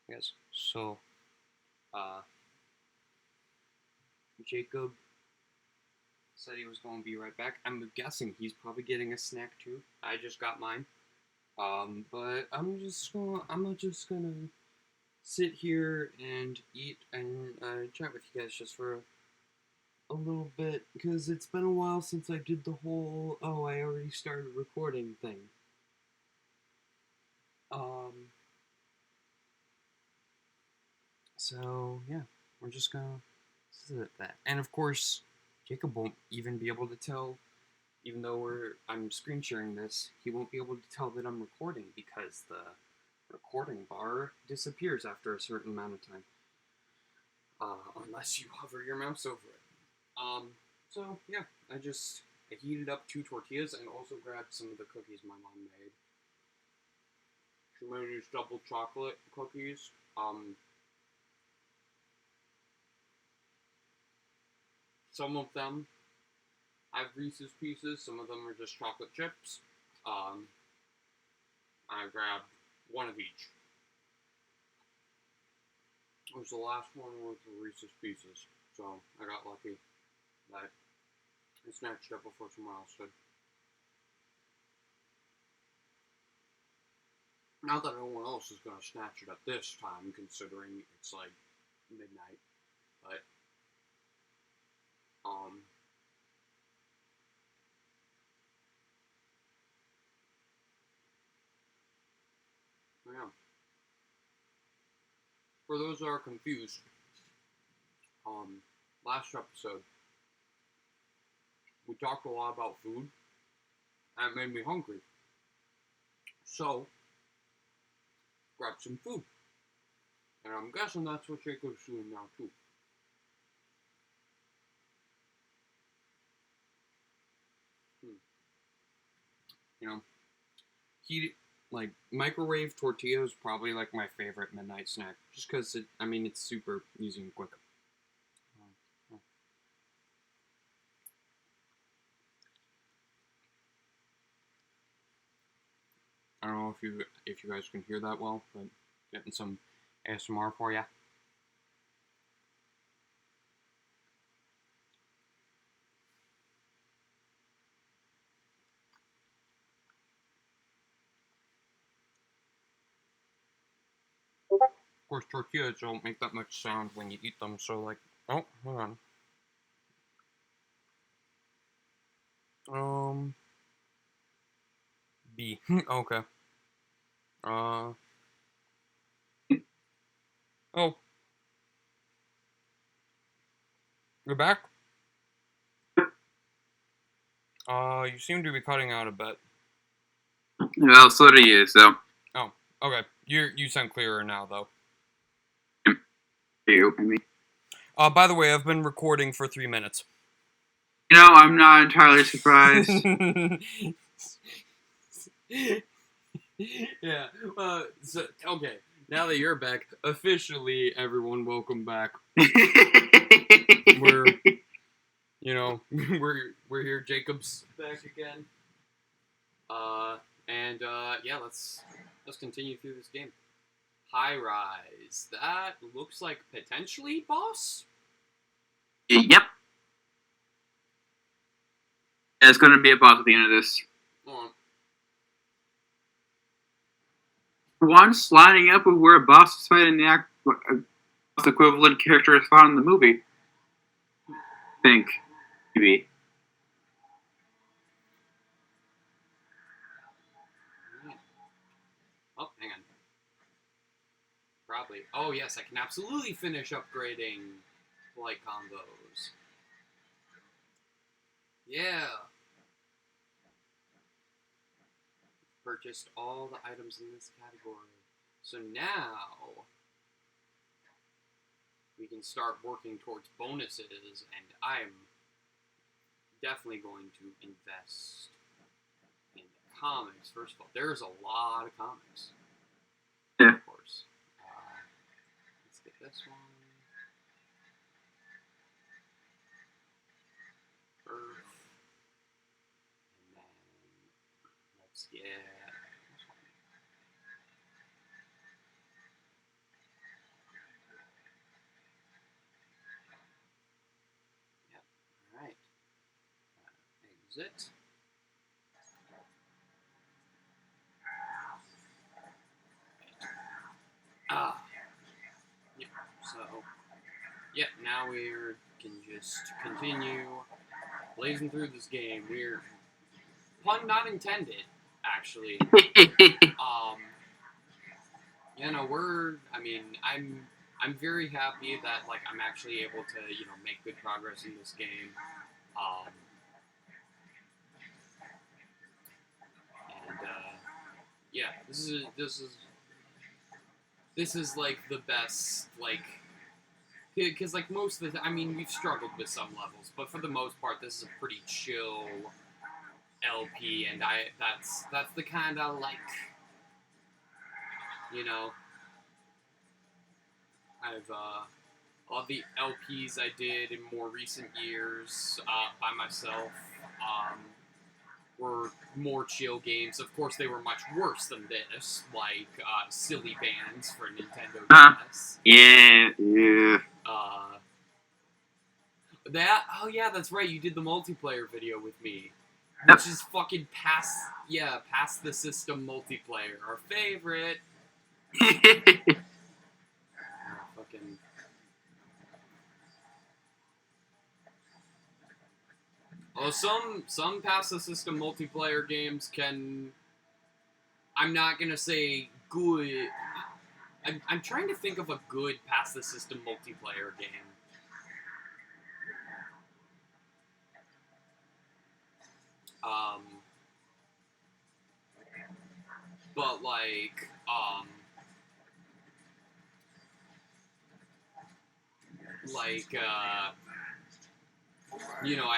Yes. So, uh, Jacob said he was going to be right back. I'm guessing he's probably getting a snack too. I just got mine. But I'm just gonna sit here and eat and chat with you guys just for a little bit because it's been a while since I did the whole I already started recording thing. Um, so yeah, we're just gonna sit at that. And of course, Jacob won't even be able to tell, even though I'm screen sharing this, he won't be able to tell that I'm recording because the recording bar disappears after a certain amount of time. Unless you hover your mouse over it. So yeah, I heated up 2 tortillas and also grabbed some of the cookies my mom made. She made these double chocolate cookies. Some of them have Reese's Pieces, some of them are just chocolate chips. I grabbed one of each. It was the last one with the Reese's Pieces, so I got lucky that I snatched up before someone else did. Not that no one else is gonna snatch it at this time, considering it's like midnight, but yeah. For those that are confused, last episode we talked a lot about food, and it made me hungry. So, grab some food. And I'm guessing that's what Jacob's doing now too. You know, like microwave tortillas probably like my favorite midnight snack, just because it's super easy and quick. I don't know if you guys can hear that well, but getting some ASMR for you. Of course, tortillas don't make that much sound when you eat them, so like, oh, hold on. B. Okay. Uh, oh, you're back? You seem to be cutting out a bit. Well, so do you, so. Oh, okay. You sound clearer now, though. You, I mean. By the way, I've been recording for 3 minutes. I'm not entirely surprised. Yeah, so, okay. Now that you're back, officially, everyone, welcome back. We're we're here. Jacob's back again. Yeah, let's continue through this game. High Rise. That looks like potentially boss. Yep. It's going to be a boss at the end of this. For once, lining up with where a boss is fighting the equivalent character is found in the movie. I think, maybe. Oh, hang on. Probably. Oh, yes, I can absolutely finish upgrading light combos. Yeah. Purchased all the items in this category. So now we can start working towards bonuses, and I'm definitely going to invest in comics. First of all, there's a lot of comics. Yeah. Of course. Let's get this one. Earth. And then let's get this one. is it? Ah. Yep. So, yep. Now we can just continue blazing through this game. We're pun not intended, actually. You know, I'm very happy that, like, I'm actually able to, you know, make good progress in this game. Yeah, this is like the best, like, because like most of the, I mean, we've struggled with some levels, but for the most part, this is a pretty chill LP, and that's the kind I like. You know, I've all the LPs I did in more recent years by myself were more chill games. Of course, they were much worse than this, like Silly Bands for Nintendo DS. Yeah. Oh yeah, that's right. You did the multiplayer video with me, Yep. which is fucking past the system multiplayer, our favorite. Fucking. Oh, some past the system multiplayer games can. I'm not gonna say good. I'm trying to think of a good past the system multiplayer game. But like, you know,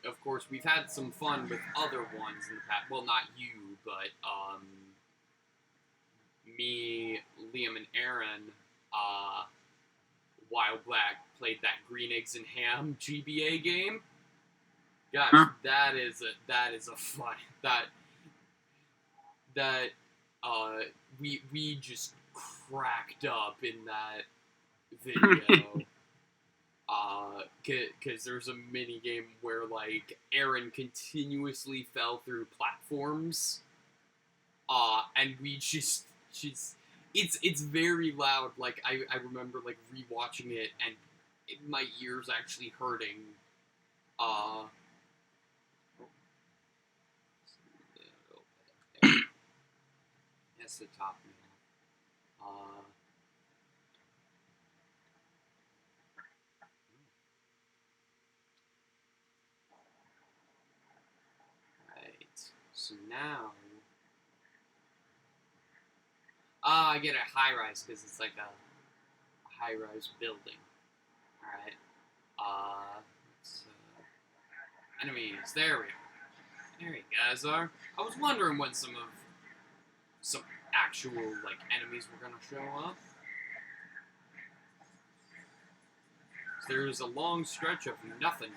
of course, we've had some fun with other ones in the past. Well, not you, but me, Liam, and Aaron, while Black played that Green Eggs and Ham GBA game. Gosh, Huh? that is a fun we just cracked up in that video. Cause there's a mini game where like Aaron continuously fell through platforms, and we just it's very loud. Like I remember like rewatching it and my ears actually hurting. That's the top now. Right. So now, I get a high rise because it's like a high rise building. All right. Enemies. There we are. There you guys are. I was wondering when some actual like enemies were gonna show up. There's a long stretch of nothing.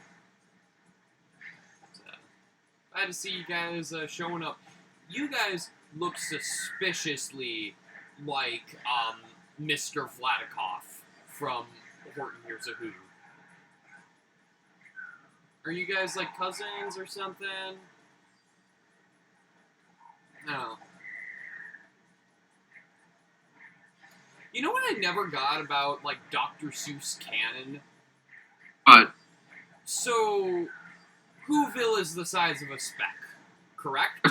Glad to see you guys showing up. You guys look suspiciously like Mr. Vladikov from Horton Hears a Who. Are you guys like cousins or something? No. You know what I never got about like Dr. Seuss canon? What? So, Whoville is the size of a speck, correct?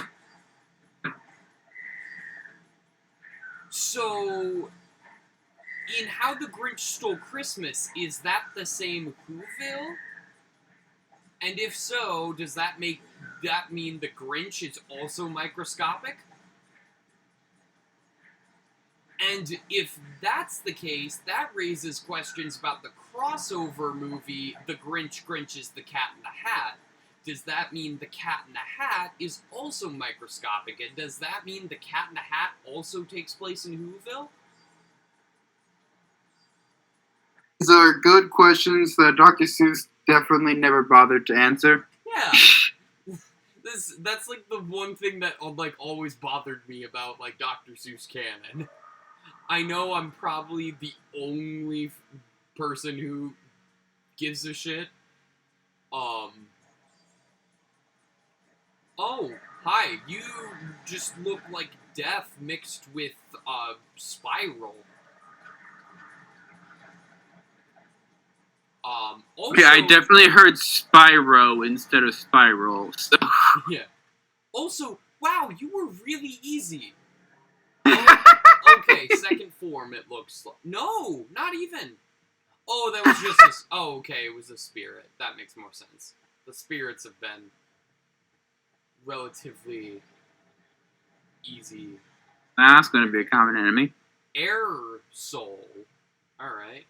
So, in How the Grinch Stole Christmas, is that the same Whoville? And if so, does that mean the Grinch is also microscopic? And if that's the case, that raises questions about the crossover movie, The Grinch is the Cat in the Hat. Does that mean the Cat in the Hat is also microscopic? And does that mean the Cat in the Hat also takes place in Whoville? These are good questions that Dr. Seuss definitely never bothered to answer. Yeah. That's like the one thing that like always bothered me about like Dr. Seuss canon. I know I'm probably the only person who gives a shit. Oh, hi. You just look like death mixed with spiral. Okay, I Also, definitely heard Spyro instead of Spiral. So yeah. Also, wow, you were really easy. Oh, okay, second form it looks like. No, not even. Oh, that was just a. Oh, okay, it was a spirit. That makes more sense. The spirits have been relatively easy. that's going to be a common enemy. Air soul. Alright.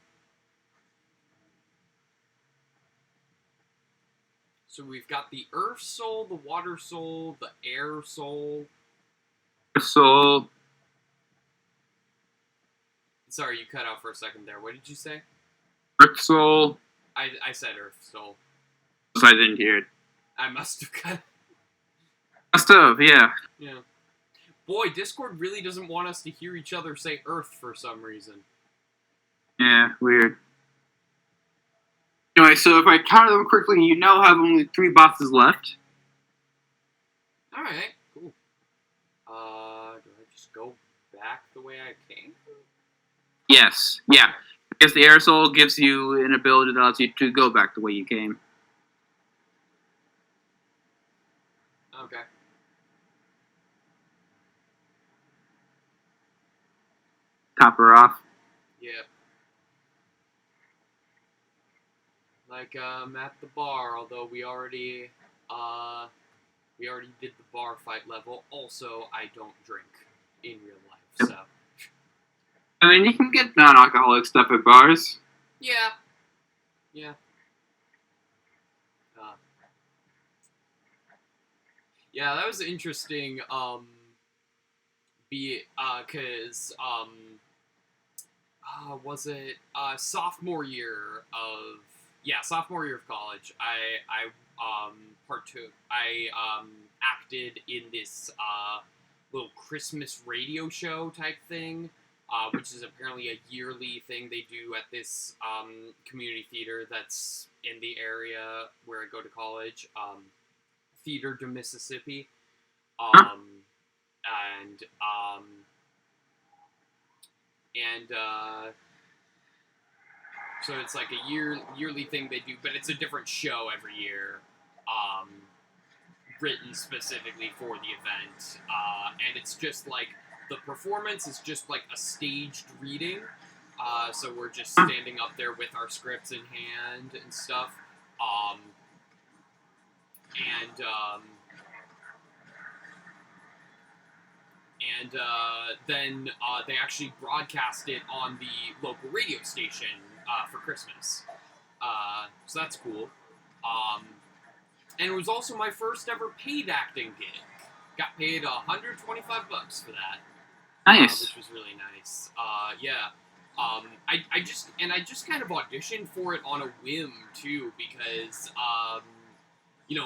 So we've got the earth soul, the water soul, the air soul. Soul. Sorry, you cut out for a second there. What did you say? Earth Soul. I said earth soul. So I didn't hear it. I must have cut. Must have, yeah. Yeah. Boy, Discord really doesn't want us to hear each other say earth for some reason. Yeah, weird. Anyway, so if I count them quickly, you now have only 3 bosses left. Alright, cool. Do I just go back the way I came? Yes, yeah. Because the Air Soul gives you an ability that allows you to go back the way you came. Okay. Top her off. Yeah. Like, at the bar, although we already did the bar fight level. Also, I don't drink in real life, so. I mean, you can get non-alcoholic stuff at bars. Yeah. Yeah. Yeah, that was interesting, cause, was it, sophomore year of, yeah, sophomore year of college, I partook, acted in this, little Christmas radio show type thing, which is apparently a yearly thing they do at this, community theater that's in the area where I go to college, Theater de Mississippi, and, so it's like a yearly thing they do, but it's a different show every year, written specifically for the event, and it's just like, the performance is just like a staged reading, so we're just standing up there with our scripts in hand and stuff, then they actually broadcast it on the local radio station for Christmas. So that's cool. And it was also my first ever paid acting gig. Got paid $125 for that. Nice. Which was really nice. Yeah. I just kind of auditioned for it on a whim too, because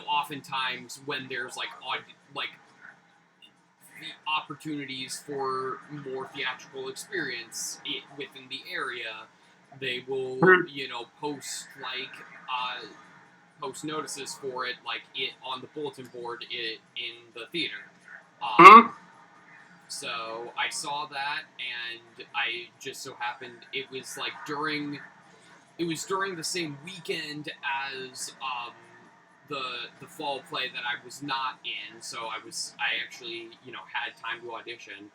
oftentimes when there's like opportunities for more theatrical experience within the area, they will post notices for it, like it on the bulletin board in the theater. So I saw that, and I just so happened it was during the same weekend as the fall play that I was not in, so I actually had time to audition,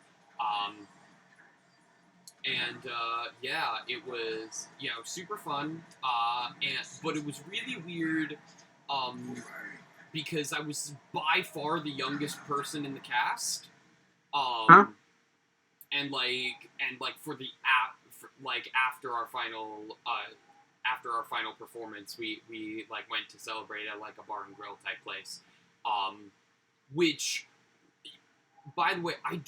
yeah, it was super fun, but it was really weird, because I was by far the youngest person in the cast, and for the after our final performance, we went to celebrate at a bar and grill type place, which, by the way, I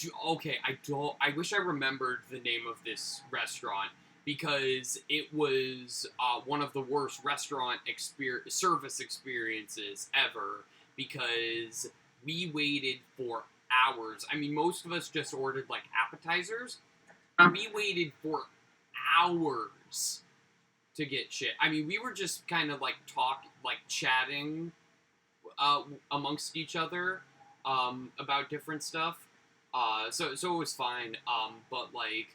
wish I remembered the name of this restaurant, because it was one of the worst restaurant service experiences ever, because we waited for hours. I mean, most of us just ordered appetizers. We waited for hours to get shit. I mean, we were just kind of chatting amongst each other about different stuff. So it was fine. But like,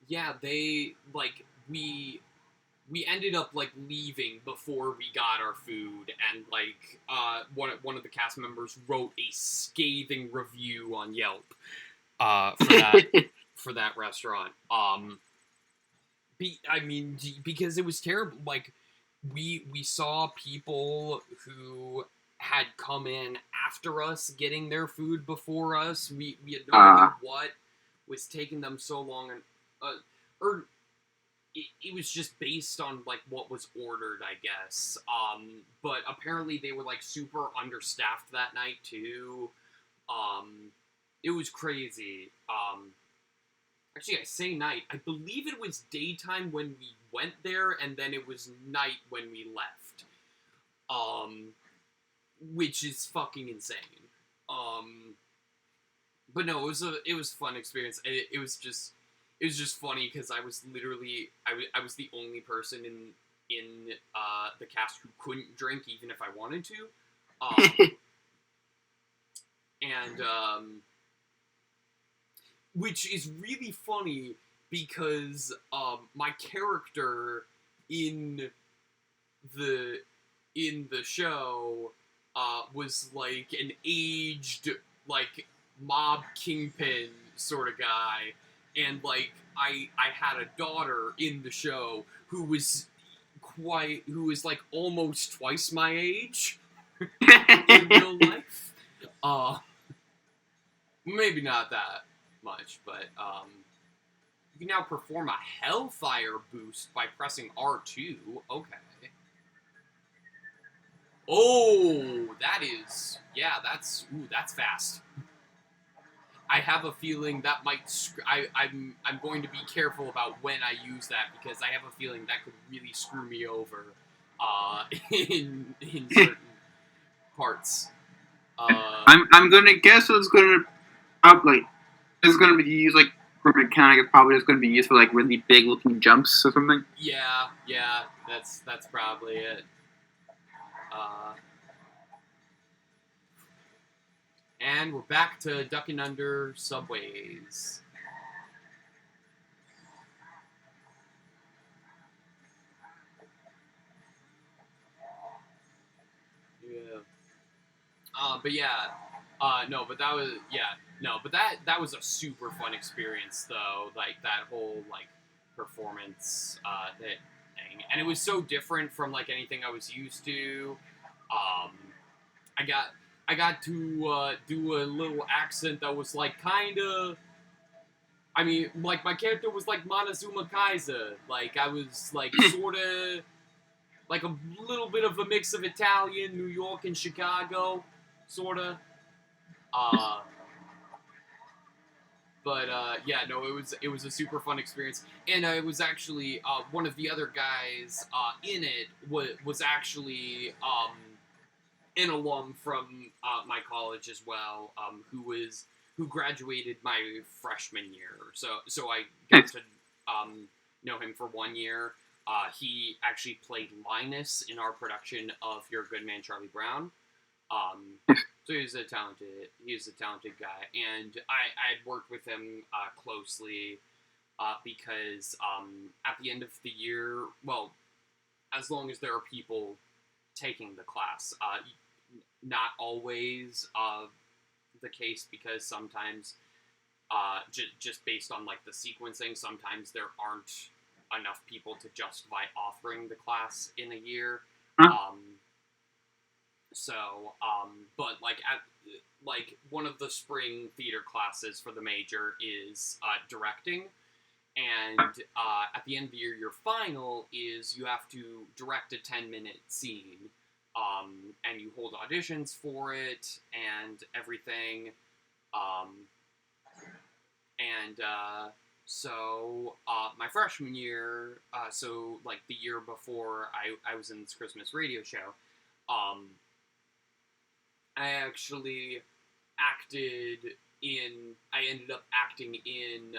yeah, they like we ended up like leaving before we got our food, and like one of the cast members wrote a scathing review on Yelp for that for that restaurant. Because it was terrible. Like we saw people who had come in after us getting their food before us. We had no idea what was taking them so long, and or it was just based on like what was ordered, I guess. But apparently they were like super understaffed that night too. It was crazy. Actually, I say night. I believe it was daytime when we went there, and then it was night when we left. Which is fucking insane. But no, it was a fun experience. It was just funny because I was literally I was the only person in the cast who couldn't drink even if I wanted to. And which is really funny because my character in the show was like an aged like mob kingpin sort of guy, and like I had a daughter in the show who was like almost twice my age in real life. Maybe not that much, but you can now perform a Hellfire boost by pressing R2. Okay. Oh, that's fast. I have a feeling that might. I'm going to be careful about when I use that because I have a feeling that could really screw me over, in certain parts. I'm gonna guess it's gonna be used like for mechanic. It's probably just gonna be used for like really big looking jumps or something. Yeah, that's probably it. And we're back to Ducking Under Subways. Yeah. But that was a super fun experience though. Like that whole like performance that thing, and it was so different from like anything I was used to. I got to do a little accent that was like kind of. I mean, like my character was like Montezuma Kaiser. Like I was like sort of like a little bit of a mix of Italian, New York, and Chicago, sort of. But yeah, no, it was a super fun experience, and it was actually one of the other guys in it was actually an alum from my college as well, who graduated my freshman year. So I got to know him for 1 year. He actually played Linus in our production of Your Good Man Charlie Brown. So he's a talented guy, and I had worked with him closely because at the end of the year, well, as long as there are people taking the class, not always the case because sometimes just based on like the sequencing, sometimes there aren't enough people to justify offering the class in a year. But like one of the spring theater classes for the major is directing, and at the end of the year, your final is you have to direct a 10-minute scene, and you hold auditions for it and everything, so my freshman year, so like the year before I was in this Christmas radio show, I actually I ended up acting in,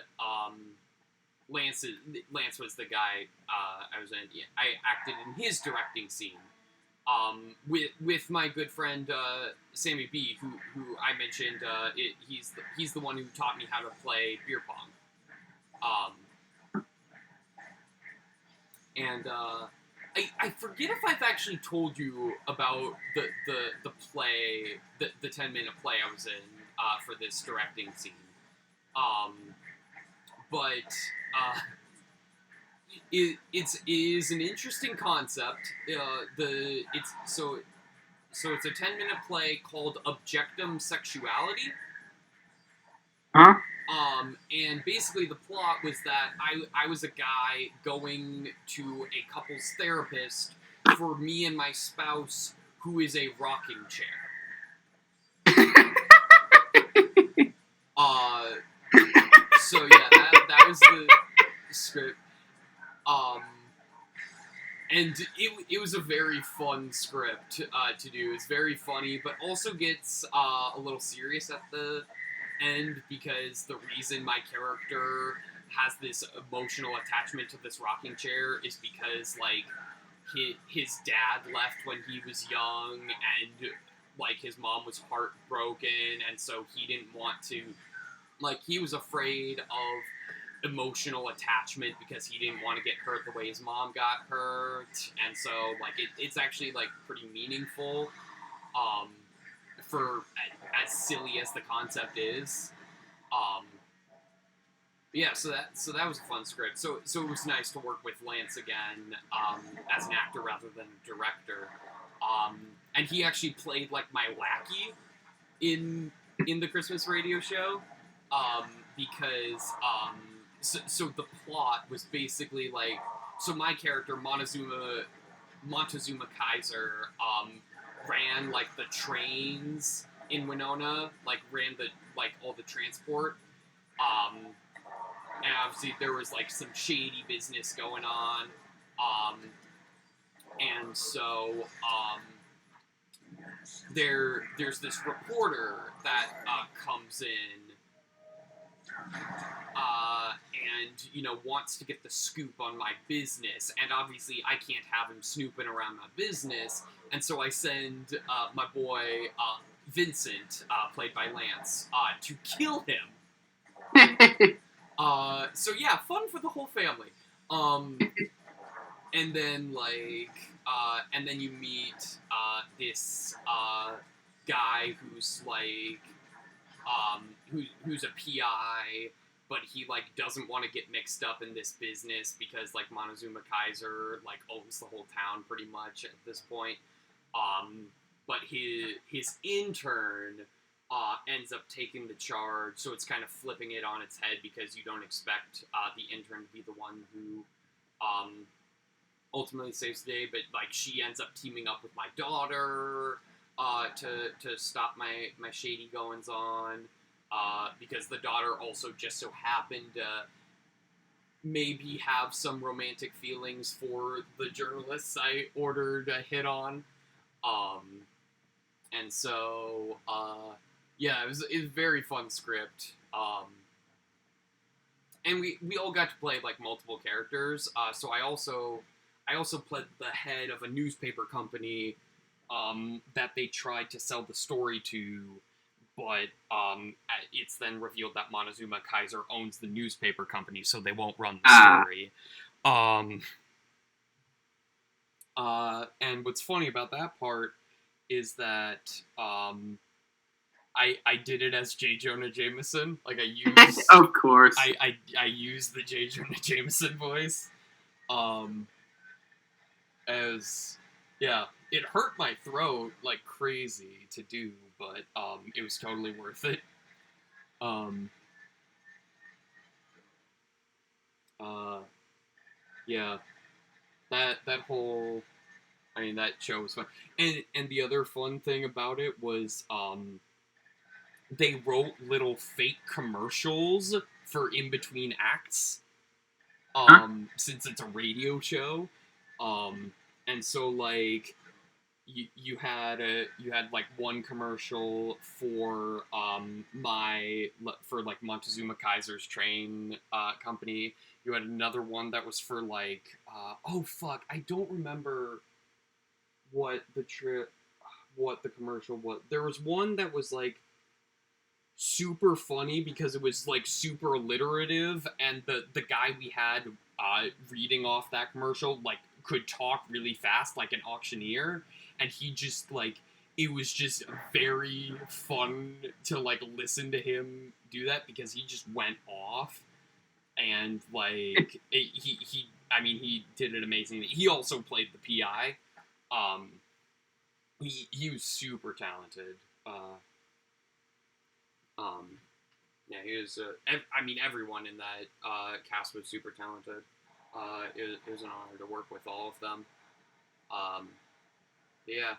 Lance was the guy I was in. I acted in his directing scene. with my good friend Sammy B, who I mentioned. He's the one who taught me how to play beer pong. And I forget if I've actually told you about the play, the 10-minute play I was in for this directing scene. But it is an interesting concept. So it's a 10-minute play called Objectum Sexuality. Huh? And basically the plot was that I was a guy going to a couple's therapist for me and my spouse, who is a rocking chair. So yeah, that was the script. And it was a very fun script to do. It's very funny, but also gets a little serious at the end, because the reason my character has this emotional attachment to this rocking chair is because, like, his dad left when he was young, and, like, his mom was heartbroken, and so he didn't want to, like, he was afraid of emotional attachment because he didn't want to get hurt the way his mom got hurt, and so, like, it's actually, like, pretty meaningful, for as silly as the concept is. Yeah, so that was a fun script. So it was nice to work with Lance again, as an actor rather than director. And he actually played, like, my lackey in the Christmas radio show, because so the plot was basically like, so my character Montezuma Kaiser ran, like, the trains in Winona, like, ran the, like, all the transport, and obviously there was, like, some shady business going on, and so there's this reporter that comes in, and, you know, wants to get the scoop on my business, and obviously I can't have him snooping around my business, and so I send my boy Vincent, played by Lance, to kill him. So yeah, fun for the whole family. And then, like, and then you meet this guy who's, like, who's a PI, but he, like, doesn't want to get mixed up in this business because, like, Montezuma Kaiser, like, owns the whole town pretty much at this point. But his intern ends up taking the charge, so it's kind of flipping it on its head because you don't expect the intern to be the one who ultimately saves the day, but, like, she ends up teaming up with my daughter to stop my shady goings on, because the daughter also just so happened to maybe have some romantic feelings for the journalists I ordered a hit on. And so, yeah, it was a very fun script. And we all got to play, like, multiple characters. So I also played the head of a newspaper company that they tried to sell the story to, but it's then revealed that Montezuma Kaiser owns the newspaper company, so they won't run the story. And what's funny about that part is that I did it as J. Jonah Jameson. Like, I used... Of course. I used the J. Jonah Jameson voice. As... Yeah, it hurt my throat like crazy to do, but it was totally worth it. Yeah, that whole... I mean, that show was fun. And the other fun thing about it was, they wrote little fake commercials for in-between acts, since it's a radio show. And so, like, you had like one commercial for like Montezuma Kaiser's train company. You had another one that was for, like, oh fuck, I don't remember what the commercial was. There was one that was like super funny because it was like super alliterative, and the guy we had reading off that commercial like could talk really fast like an auctioneer, and he just like it was just very fun to like listen to him do that because he just went off, and like he I mean he did it amazingly. He also played the PI. um he was super talented. Yeah, he was. I mean, everyone in that cast was super talented. It was an honor to work with all of them. Um, yeah.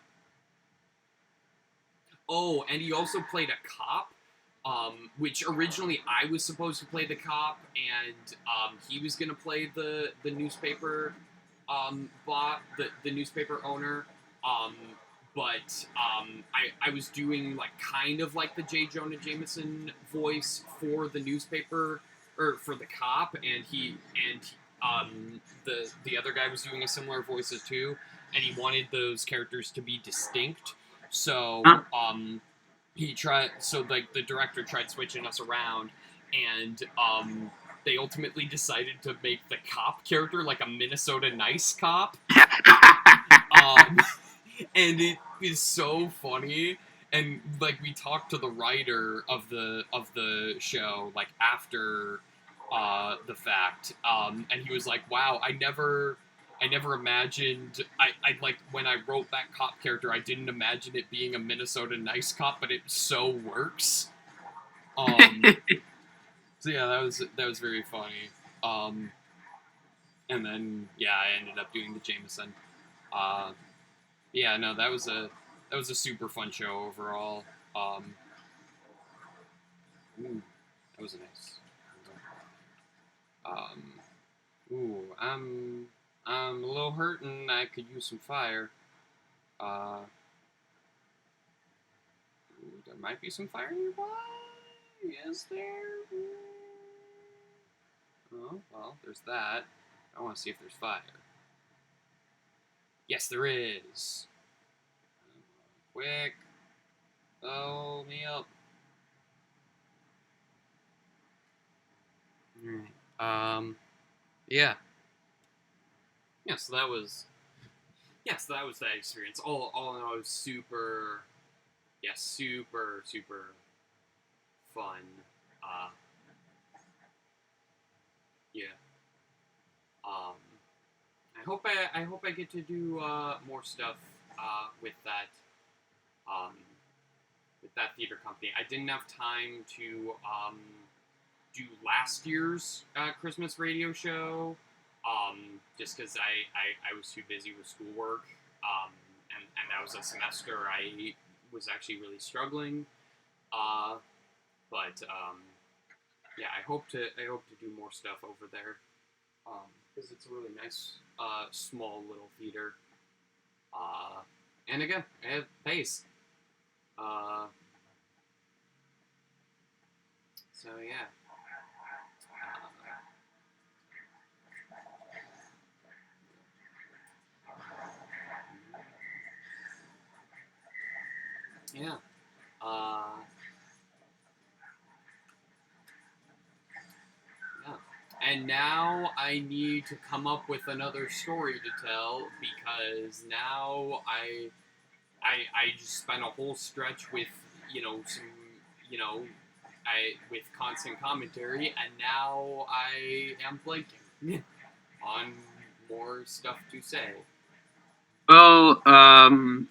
Oh, and he also played a cop, which originally I was supposed to play the cop, and he was gonna play the newspaper bot, the newspaper owner. Um, but I was doing like kind of like the J. Jonah Jameson voice for the newspaper or for the cop, and the other guy was doing a similar voices too, and he wanted those characters to be distinct. So he tried. So like the director tried switching us around, and they ultimately decided to make the cop character like a Minnesota nice cop. um, and it is so funny. And like we talked to the writer of the show like after the fact, and he was like, "Wow, I never imagined. I like when I wrote that cop character, I didn't imagine it being a Minnesota nice cop, but it so works." So yeah, that was very funny. And then yeah, I ended up doing the Jameson. Yeah, no, that was a super fun show overall. Ooh, that was a nice. Ooh, I'm a little hurting. I could use some fire. Uh, ooh, there might be some fire nearby. Is there? Oh, well, there's that. I want to see if there's fire. Yes, there is. Quick. Oh, me up. Alright. Yeah. Yeah, so that was that experience. All in all, it was super, yeah, super fun. Uh, yeah. Um, I hope I get to do more stuff um, with that theater company. I didn't have time to do last year's Christmas radio show, just because I was too busy with schoolwork, and that was a semester I was actually really struggling. Uh, but yeah, I hope to do more stuff over there, because it's a really nice small little theater. And again, I have bass. Uh, so yeah. Yeah. Yeah. And now I need to come up with another story to tell because now I just spent a whole stretch with some you know I with constant commentary, and now I am blanking on more stuff to say. Well, um,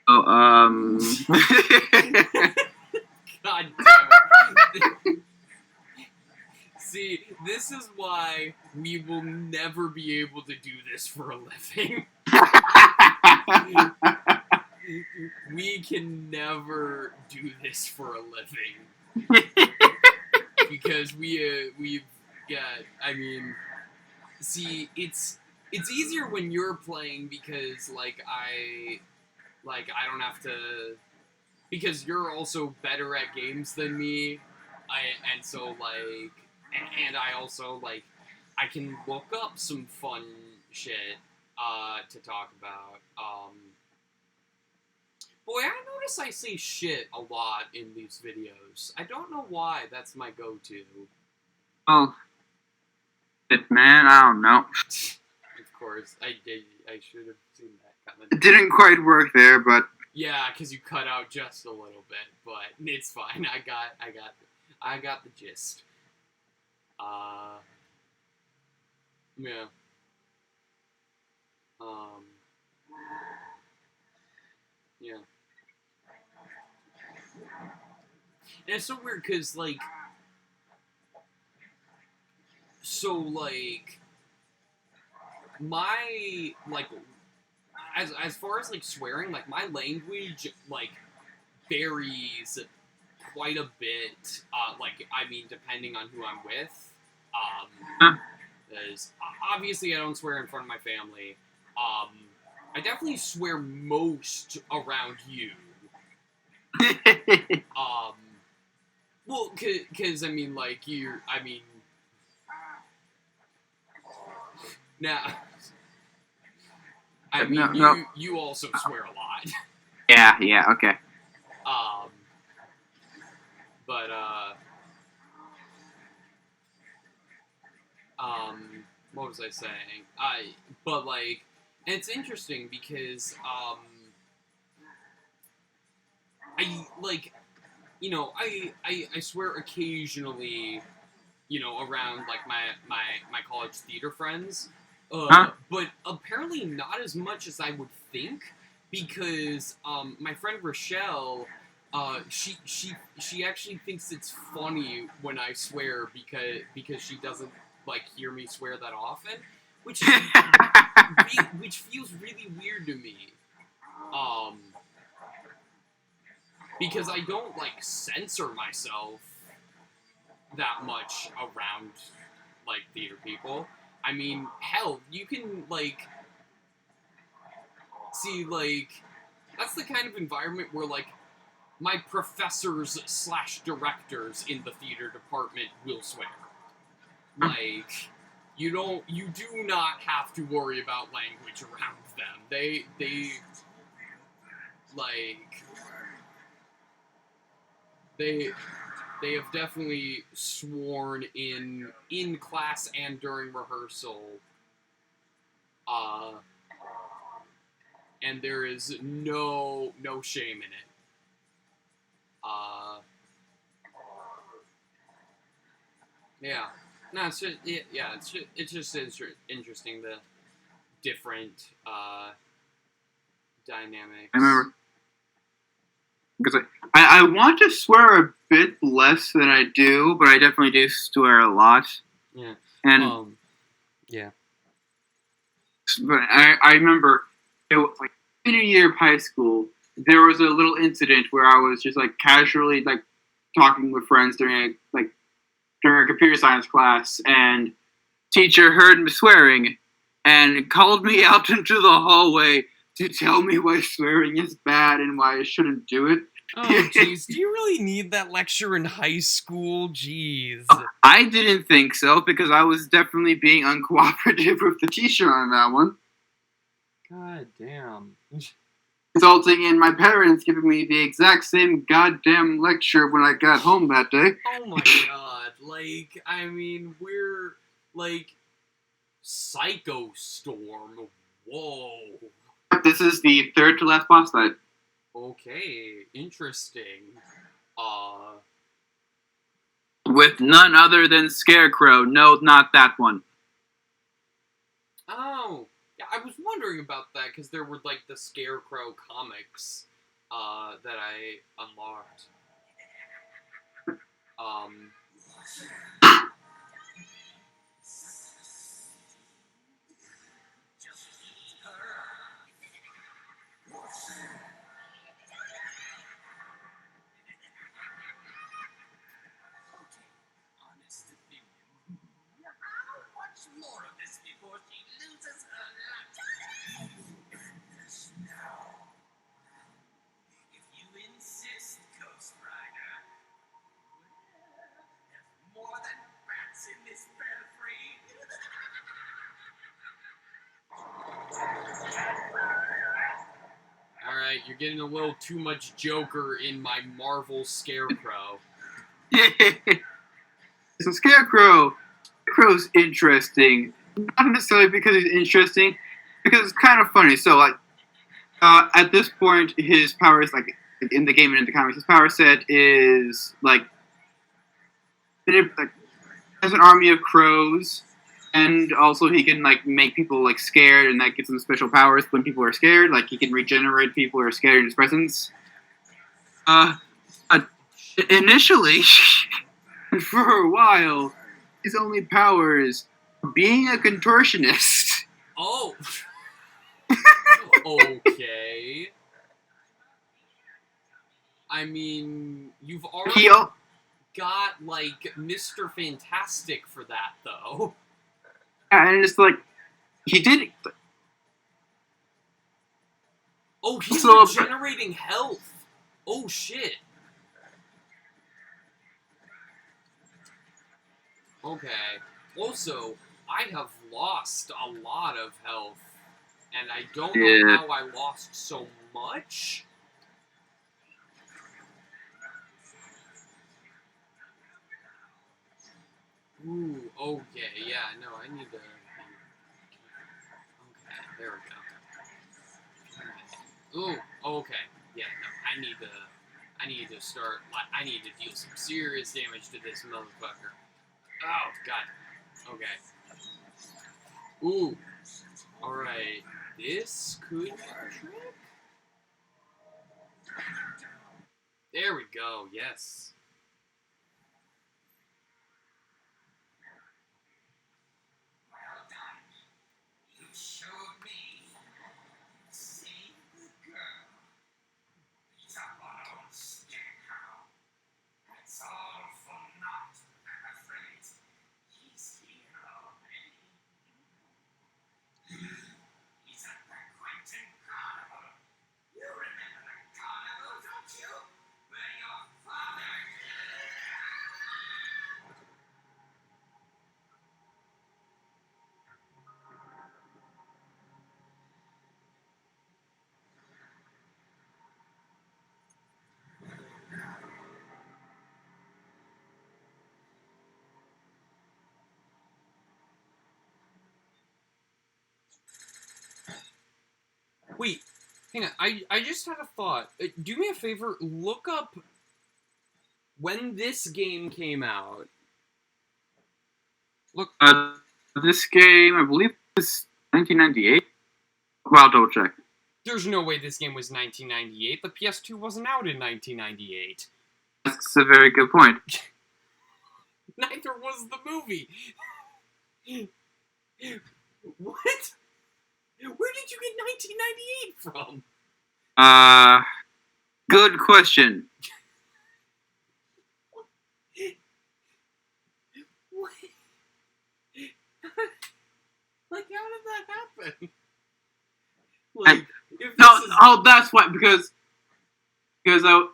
oh, God damn it. See, this is why we will never be able to do this for a living. We can never do this for a living. Because we've got, I mean, see, it's easier when you're playing because I don't have to, because you're also better at games than me. And so and I also like I can look up some fun shit to talk about. Boy, I notice I say shit a lot in these videos. I don't know why. That's my go-to. Oh, shit, man, I don't know. Of course, I should have seen that coming. It didn't quite work there, but Yeah, because you cut out just a little bit, but it's fine. I got the gist. Yeah. Yeah. And it's so weird because, like, my, like, as far as, like, swearing, like, my language, like, varies quite a bit, like, I mean, depending on who I'm with, because obviously I don't swear in front of my family, I definitely swear most around you, well, because, I mean, like, now, I mean, no. you also swear a lot. Yeah, okay. But, what was I saying? But, like, and it's interesting because, I, like, you know, I swear occasionally, you know, around, like, my college theater friends, but apparently not as much as I would think, because, my friend Rochelle, she actually thinks it's funny when I swear because she doesn't, like, hear me swear that often, which feels really weird to me, because I don't, like, censor myself that much around, like, theater people. I mean, hell, you can, like, see, like, that's the kind of environment where, like, my professors / directors in the theater department will swear. Like, you do not have to worry about language around them. They like, they have definitely sworn in class and during rehearsal, and there is no shame in it. Yeah, no, it's just it's just interesting, the different dynamics. I remember because I want to swear a bit less than I do, but I definitely do swear a lot. Yeah. And yeah. but I remember it was like senior year of high school. There was a little incident where I was just like casually like talking with friends during a computer science class, and teacher heard me swearing and called me out into the hallway to tell me why swearing is bad and why I shouldn't do it. Oh, jeez. Do you really need that lecture in high school? Jeez. I didn't think so, because I was definitely being uncooperative with the teacher on that one. God damn. Resulting in my parents giving me the exact same goddamn lecture when I got home that day. Oh my god. Like, I mean, we're, like, Psycho Storm. Whoa. This is the third to last boss fight. Okay, interesting. With none other than Scarecrow. No, not that one. Oh, yeah, I was wondering about that, because there were, like, the Scarecrow comics, that I unlocked. More of this before she loses her life. Now, if you insist, Ghost Rider, there's more than right, you're getting a little too much Joker in my Marvel Scarecrow. So Scarecrow. Scarecrow's interesting. Not necessarily because he's interesting, because it's kind of funny. So, like, at this point, his powers, like, in the game and in the comics, his power set is, like, has an army of crows, and also he can, like, make people, like, scared, and that gives him special powers when people are scared. Like, he can regenerate people who are scared in his presence. Initially, for a while, his only powers were being a contortionist. Oh! Okay. I mean, you've already got, like, Mr. Fantastic for that, though. And it's like, he did. Oh, he's So- regenerating health. Oh, shit. Okay. Also, I have lost a lot of health, and I don't know Yeah. how I lost so much. Ooh, okay, yeah, no, I need to... Okay, there we go. Ooh, okay, yeah, no, I need to start, like, I need to deal some serious damage to this motherfucker. Oh, God. Okay. Ooh. Alright. This could be a trick? There we go, yes. Well done. You showed me. See the girl. He's a bottom scarecrow. It's all for naught, I'm afraid. He's here already. He's at the Quentin Carnival. You remember the carnival, don't you? Where your father... Wait, hang on, I just had a thought. Do me a favor, look up when this game came out. Look, This game, I believe, is 1998. Well, I'll double check. there's no way this game was 1998. The PS2 wasn't out in 1998. That's a very good point. Neither was the movie. What? Where did you get 1998 from? Good question. What? Like, how did that happen? Like, if No, this is... oh, that's why, because I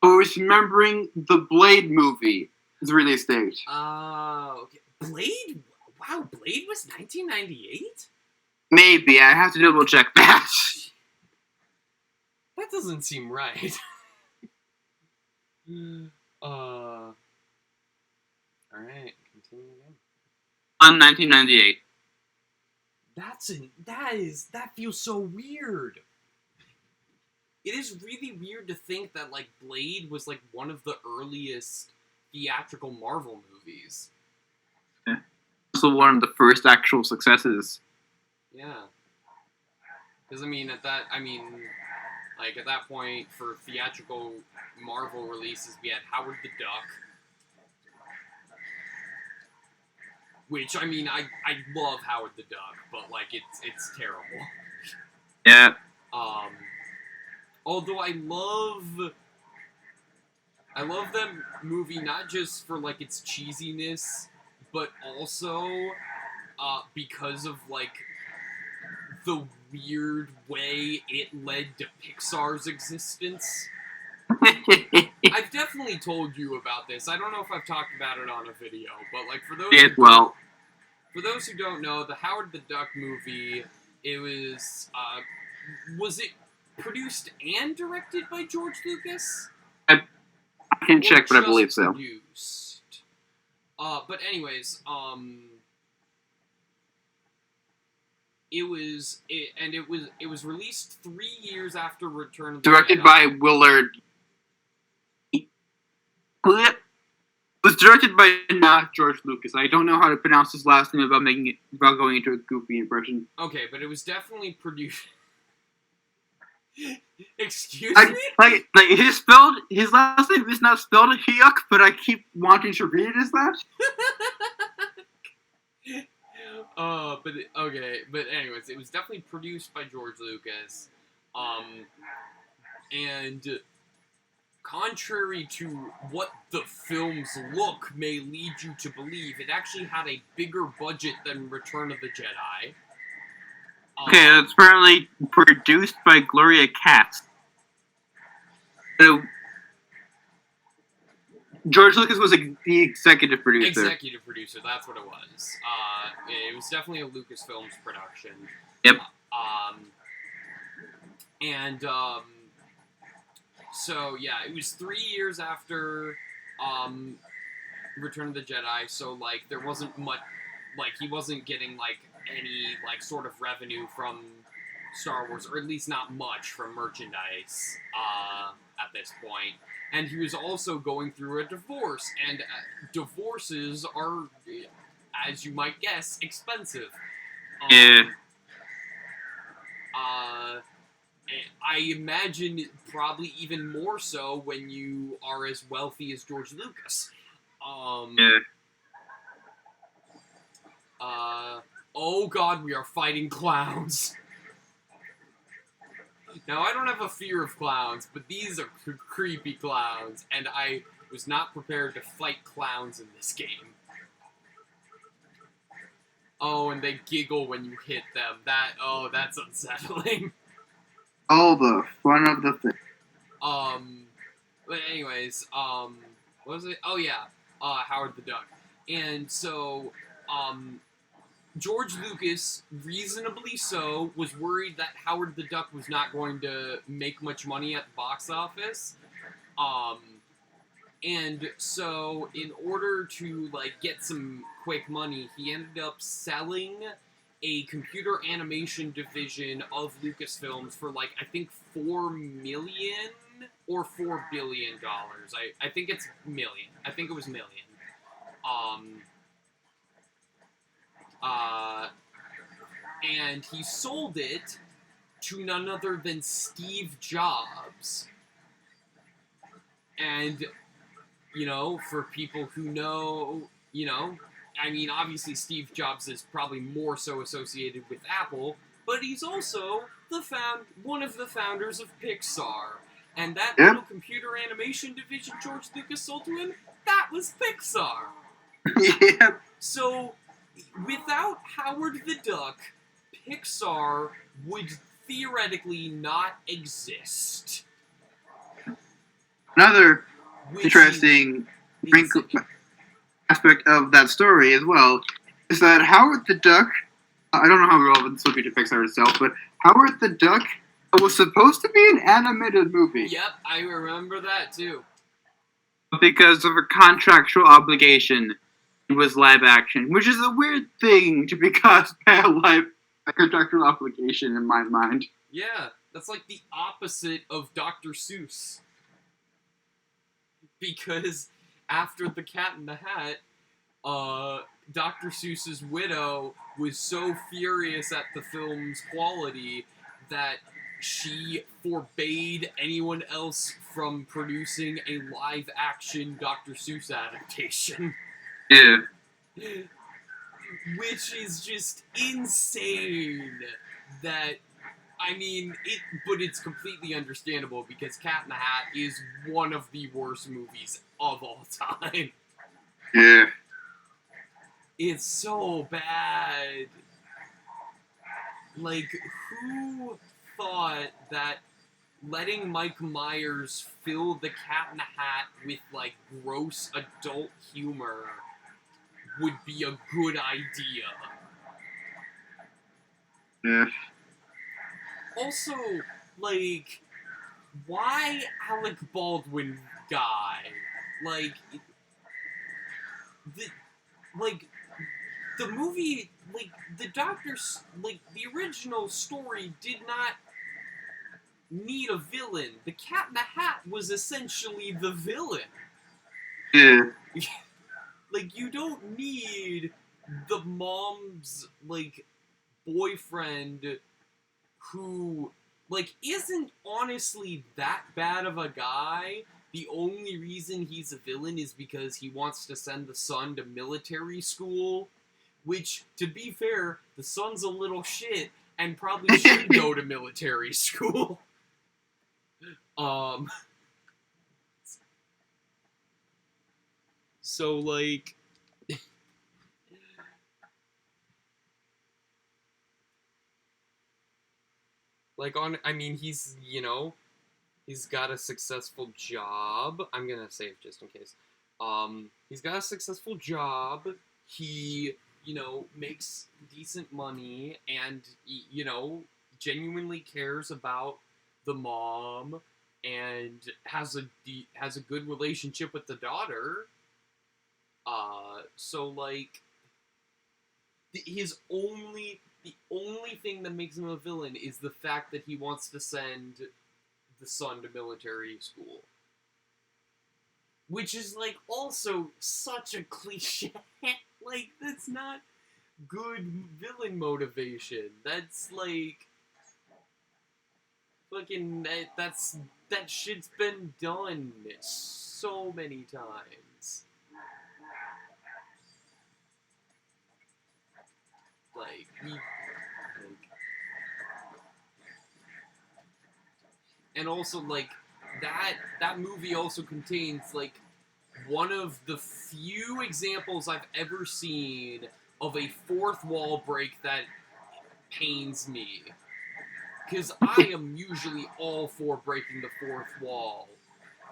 was remembering the Blade movie, its release date. Okay. Blade? Wow, Blade was 1998? Maybe, I have to double check that. That doesn't seem right. Alright, continue again. On 1998. That feels so weird. It is really weird to think that, like, Blade was, like, one of the earliest theatrical Marvel movies. Also one of the first actual successes. Yeah. Because, at that point, for theatrical Marvel releases, we had Howard the Duck. Which, I love Howard the Duck, but, like, it's terrible. Yeah. Although I love that movie not just for, like, its cheesiness, but also, because of, like, the weird way it led to Pixar's existence. I've definitely told you about this. I don't know if I've talked about it on a video, but, like, for those who don't know, the Howard the Duck movie, it was produced and directed by George Lucas? I can't Or check, but I just believe so. produced? But anyways, it was released 3 years after Return of the Directed Jedi. by Willard. It was directed by not George Lucas. I don't know how to pronounce his last name without going into a goofy impression. Okay, but it was definitely produced. Excuse Like, me? like his last name is not spelled Hyuk, but I keep wanting to read it as that. But anyways, it was definitely produced by George Lucas, and contrary to what the film's look may lead you to believe, it actually had a bigger budget than Return of the Jedi. Okay, it's apparently produced by Gloria Katz. So, George Lucas was the executive producer. Executive producer, that's what it was. It was definitely a Lucasfilms production. Yep. So yeah, it was 3 years after Return of the Jedi, so like there wasn't much, like he wasn't getting like any like sort of revenue from Star Wars, or at least not much from merchandise at this point. And he was also going through a divorce, and divorces are, as you might guess, expensive. Yeah. I imagine probably even more so when you are as wealthy as George Lucas. Oh god, we are fighting clowns. Now, I don't have a fear of clowns, but these are creepy clowns, and I was not prepared to fight clowns in this game. Oh, and they giggle when you hit them. That's unsettling. All the fun of the thing. But anyways, what was it? Oh yeah, Howard the Duck. And so, George Lucas, reasonably so, was worried that Howard the Duck was not going to make much money at the box office. And so, in order to, like, get some quick money, he ended up selling a computer animation division of Lucasfilms for, like, I think $4 million or $4 billion. I think it's million. I think it was million. And he sold it to none other than Steve Jobs. And, you know, for people who know, you know, I mean, obviously Steve Jobs is probably more so associated with Apple, but he's also one of the founders of Pixar. And that little computer animation division George Lucas sold to him, that was Pixar. Yeah. So, without Howard the Duck, Pixar would theoretically not exist. Another interesting aspect of that story as well is that Howard the Duck, I don't know how relevant this would be to Pixar itself, but Howard the Duck was supposed to be an animated movie. Yep, I remember that too. Because of a contractual obligation, it was live action, which is a weird thing to be caused by a contractual obligation in my mind. Yeah, that's like the opposite of Dr. Seuss. Because after The Cat in the Hat, Dr. Seuss's widow was so furious at the film's quality that she forbade anyone else from producing a live-action Dr. Seuss adaptation. Yeah. Which is just insane that, I mean, but it's completely understandable because Cat in the Hat is one of the worst movies of all time. Yeah. It's so bad. Like, who thought that letting Mike Myers fill the Cat in the Hat with, like, gross adult humor would be a good idea? Yeah. Also, like, why Alec Baldwin die? Like, the movie, like, the Doctor's, like, the original story did not need a villain. The Cat in the Hat was essentially the villain. Yeah. Like, you don't need the mom's, like, boyfriend who, like, isn't honestly that bad of a guy. The only reason he's a villain is because he wants to send the son to military school, which, to be fair, the son's a little shit and probably should go to military school. So, like, I mean, he's, you know, he's got a successful job. I'm gonna save just in case. He's got a successful job. He, you know, makes decent money and, you know, genuinely cares about the mom and has a good relationship with the daughter. So, like, the only thing that makes him a villain is the fact that he wants to send the son to military school. Which is, like, also such a cliche. Like, that's not good villain motivation. That's, like, fucking, that shit's been done so many times. Like, and also, like, that movie also contains, like, one of the few examples I've ever seen of a fourth wall break that pains me. Because I am usually all for breaking the fourth wall.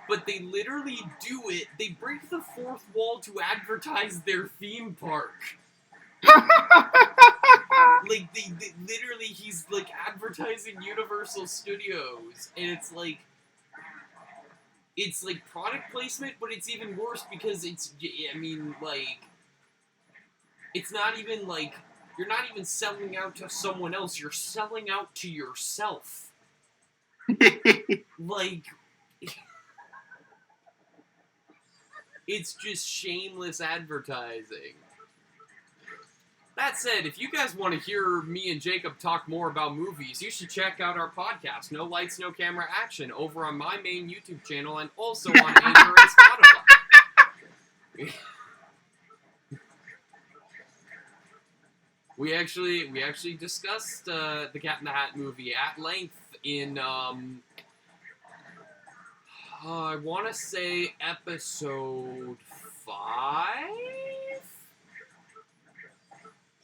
But they literally do it. They break the fourth wall to advertise their theme park. Like, they literally, he's, like, advertising Universal Studios. And it's like product placement, but it's even worse because it's, I mean, like, it's not even, like, you're not even selling out to someone else, you're selling out to yourself. Like, it's just shameless advertising. That said, if you guys want to hear me and Jacob talk more about movies, you should check out our podcast, No Lights, No Camera Action, over on my main YouTube channel and also on Anchor and Spotify. We actually discussed the Cat in the Hat movie at length in, I want to say episode 5?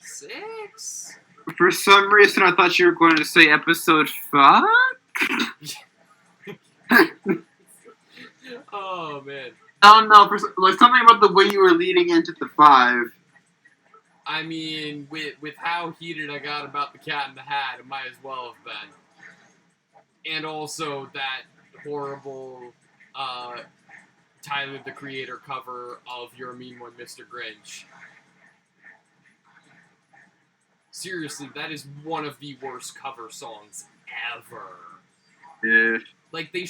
6? For some reason, I thought you were going to say episode 5? Oh, man. I don't know, like, something about the way you were leading into the 5. I mean, with how heated I got about the Cat in the Hat, it might as well have been. And also that horrible Tyler, the Creator cover of You're a Mean One, Mr. Grinch. Seriously, that is one of the worst cover songs ever. Yeah. Like, they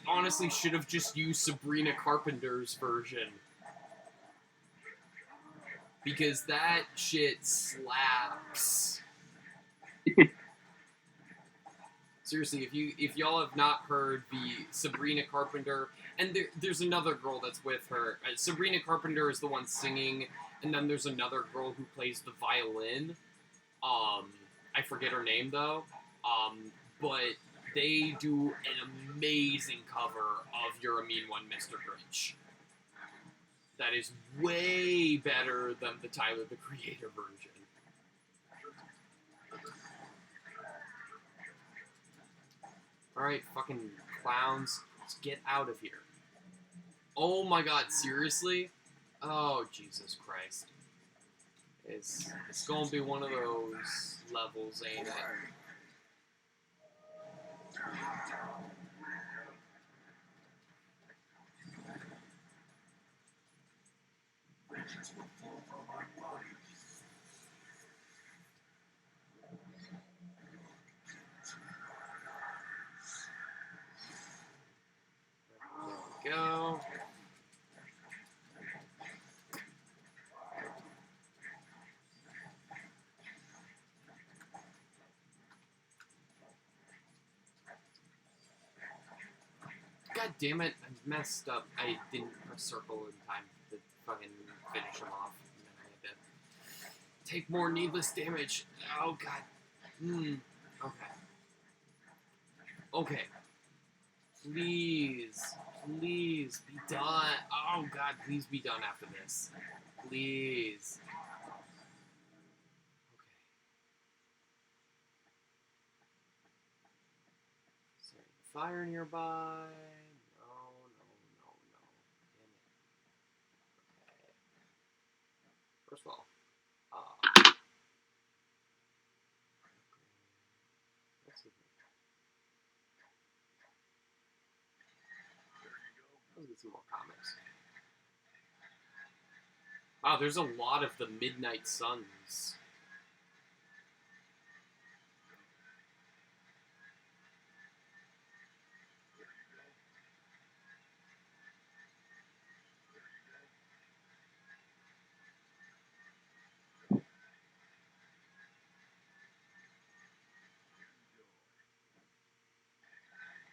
honestly should have just used Sabrina Carpenter's version. Because that shit slaps. Seriously, if y'all have not heard the Sabrina Carpenter, and there's another girl that's with her. Sabrina Carpenter is the one singing, and then there's another girl who plays the violin. I forget her name though. But they do an amazing cover of You're a Mean One, Mr. Grinch. That is way better than the Tyler, the Creator version. Alright, fucking clowns. Let's get out of here. Oh my god, seriously? Oh, Jesus Christ. It's gonna be one of those levels, ain't it? There we go. God damn it, I messed up. I didn't press circle in time to fucking finish him off. And then I had to take more needless damage. Oh god. Okay. Okay. Please. Please be done. Oh god, please be done after this. Please. Okay. Is there any fire nearby? No. Damn it. Okay. First of all, let's see. Let's get some more comics. Wow, there's a lot of the Midnight Suns.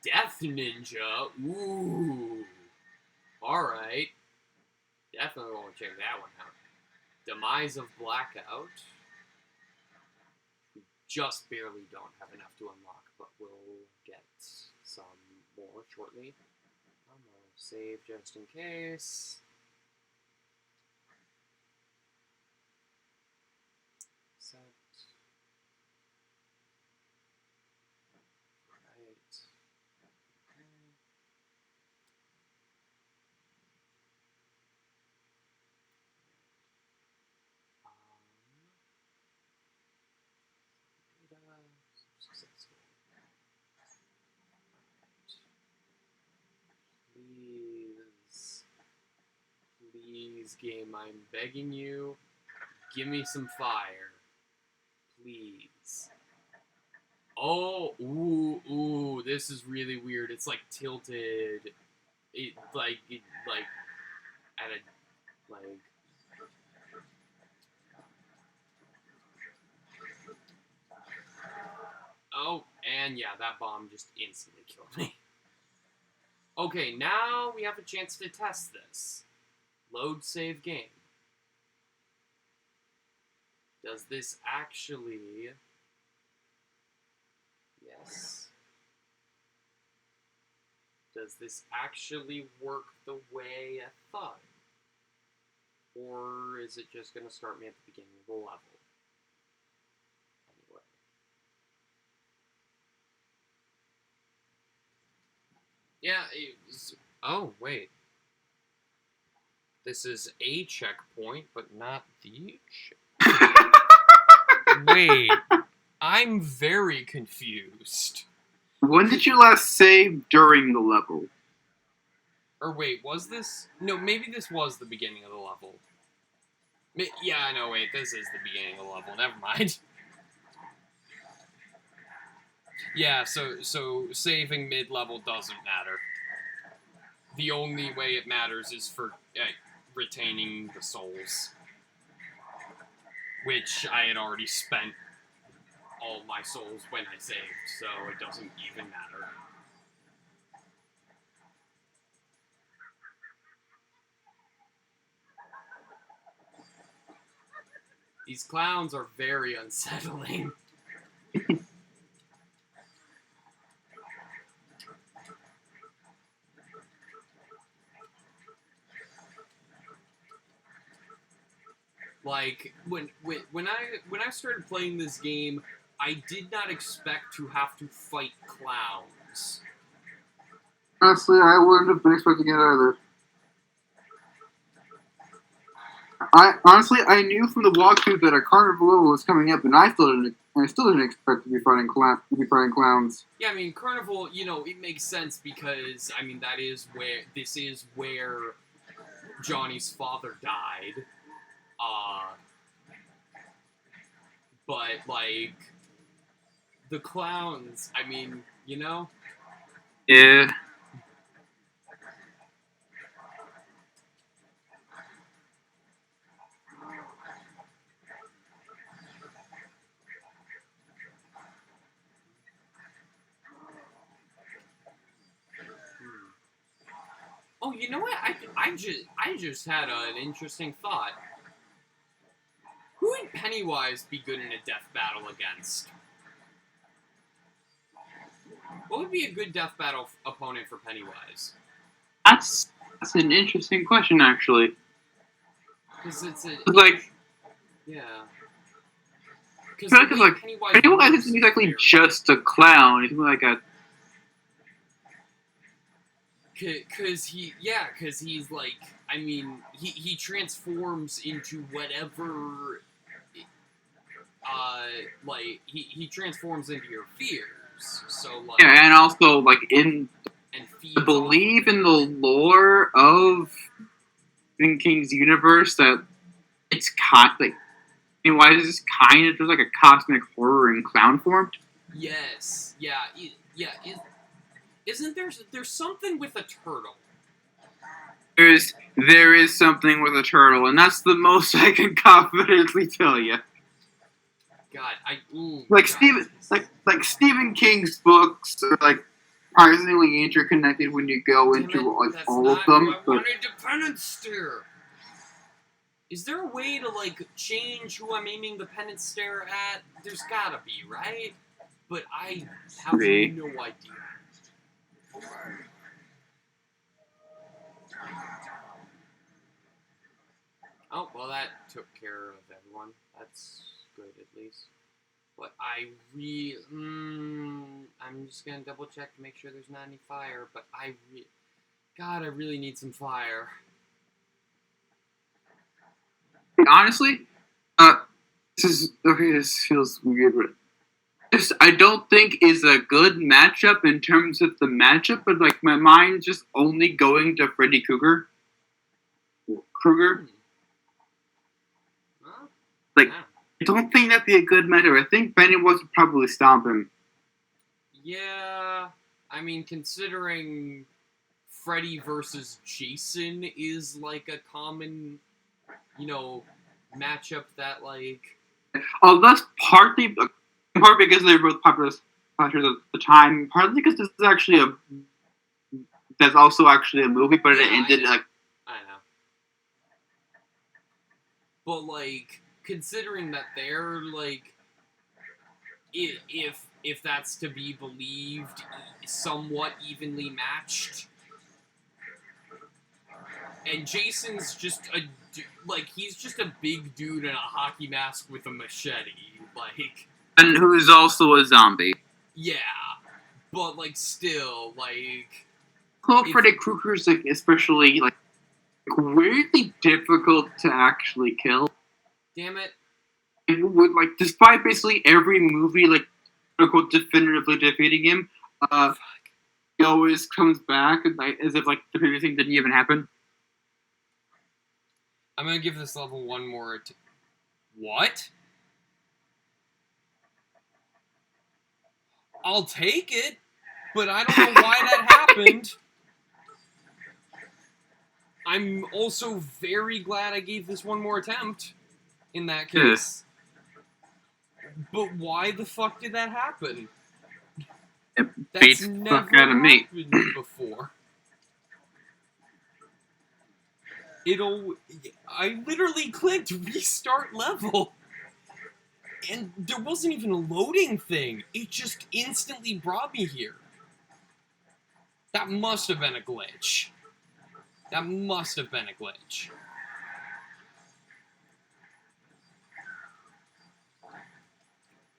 Death Ninja? Ooh. Alright. Definitely want to check that one out. Demise of Blackout. We just barely don't have enough to unlock, but we'll get some more shortly. I'm gonna save just in case. Set. Right. Okay. Successful. Please, game, I'm begging you, give me some fire. Please. Oh, ooh, this is really weird. It's like tilted. It like at a like. Oh, and yeah, that bomb just instantly killed me. Okay, now we have a chance to test this. Load save game. Does this actually... Yes. Does this actually work the way I thought? Or is it just going to start me at the beginning of the level? Anyway. Yeah, it was... Oh, wait. This is a checkpoint, but not the Wait. I'm very confused. When did you last save during the level? Or wait, was this... No, maybe this was the beginning of the level. Yeah, no, wait, this is the beginning of the level. Never mind. Yeah, so saving mid-level doesn't matter. The only way it matters is for retaining the souls. Which I had already spent all my souls when I saved, so it doesn't even matter. These clowns are very unsettling. Like when I started playing this game, I did not expect to have to fight clowns. Honestly, I wouldn't have been expecting it either. I knew from the walkthrough that a carnival level was coming up, and I still didn't expect to be fighting clowns. Yeah, I mean, Carnival, you know, it makes sense because, I mean, this is where Johnny's father died. But like the clowns, I mean, you know. Yeah. Oh, you know what? I just had an interesting thought. Who would Pennywise be good in a death battle against? What would be a good death battle opponent for Pennywise? That's an interesting question, actually. Because it's a Like, yeah. I feel like Pennywise isn't exactly just a clown. He's more like a. Cause he's like, I mean, he transforms into whatever, like he transforms into your fears. So like, Yeah, and also like in and feeds I believe in the lore of Stephen King's universe that it's like Pennywise is kind of just like a cosmic horror in clown form. Yes, yeah, yeah. Isn't there's something with a turtle? There is something with a turtle, and that's the most I can confidently tell you. God, Like Stephen King's books are like surprisingly interconnected when you go into like all of them. I wanted to penance stare. Is there a way to like change who I'm aiming the penance stare at? There's gotta be, right? But I have no idea. Oh, well, that took care of everyone. That's good, at least. But I'm just gonna double check to make sure there's not any fire, but God, I really need some fire. Honestly, this feels weird, but I don't think is a good matchup in terms of the matchup, but like my mind's just only going to Freddy Krueger. Huh? Like, Yeah. I don't think that'd be a good matchup. I think Pennywise would probably stomp him. Yeah, I mean, considering Freddy versus Jason is like a common, matchup that like. Oh, that's partly because they were both popular slashers at the time. Partly because this is actually that's also actually a movie, but it ended like. I know. But like, considering that they're like, if that's to be believed, somewhat evenly matched. And Jason's just he's just a big dude in a hockey mask with a machete, like. And who's also a zombie. Yeah, but like still, like. Well, Freddy Krueger's like especially like weirdly difficult to actually kill. Damn it. It would like, despite basically every movie like quote definitively defeating him, he always comes back like, as if like the previous thing didn't even happen. I'm gonna give this level one more. What? I'll take it, but I don't know why that happened. I'm also very glad I gave this one more attempt. In that case. But why the fuck did that happen? It beats the fuck out of me. Before. I literally clicked restart level. And there wasn't even a loading thing. It just instantly brought me here. That must have been a glitch. That must have been a glitch.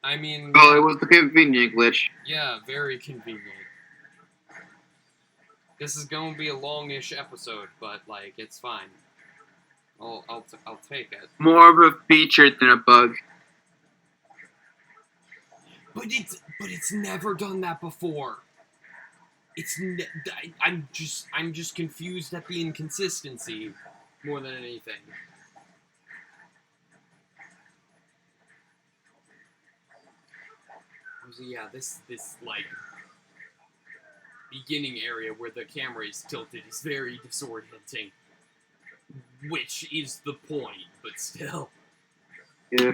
I mean... Oh, it was the convenient glitch. Yeah, very convenient. This is going to be a longish episode, but, like, it's fine. I'll take it. More of a feature than a bug. But it's never done that before. I'm just confused at the inconsistency more than anything. So yeah, this like beginning area where the camera is tilted is very disorienting, which is the point, but still. Yeah.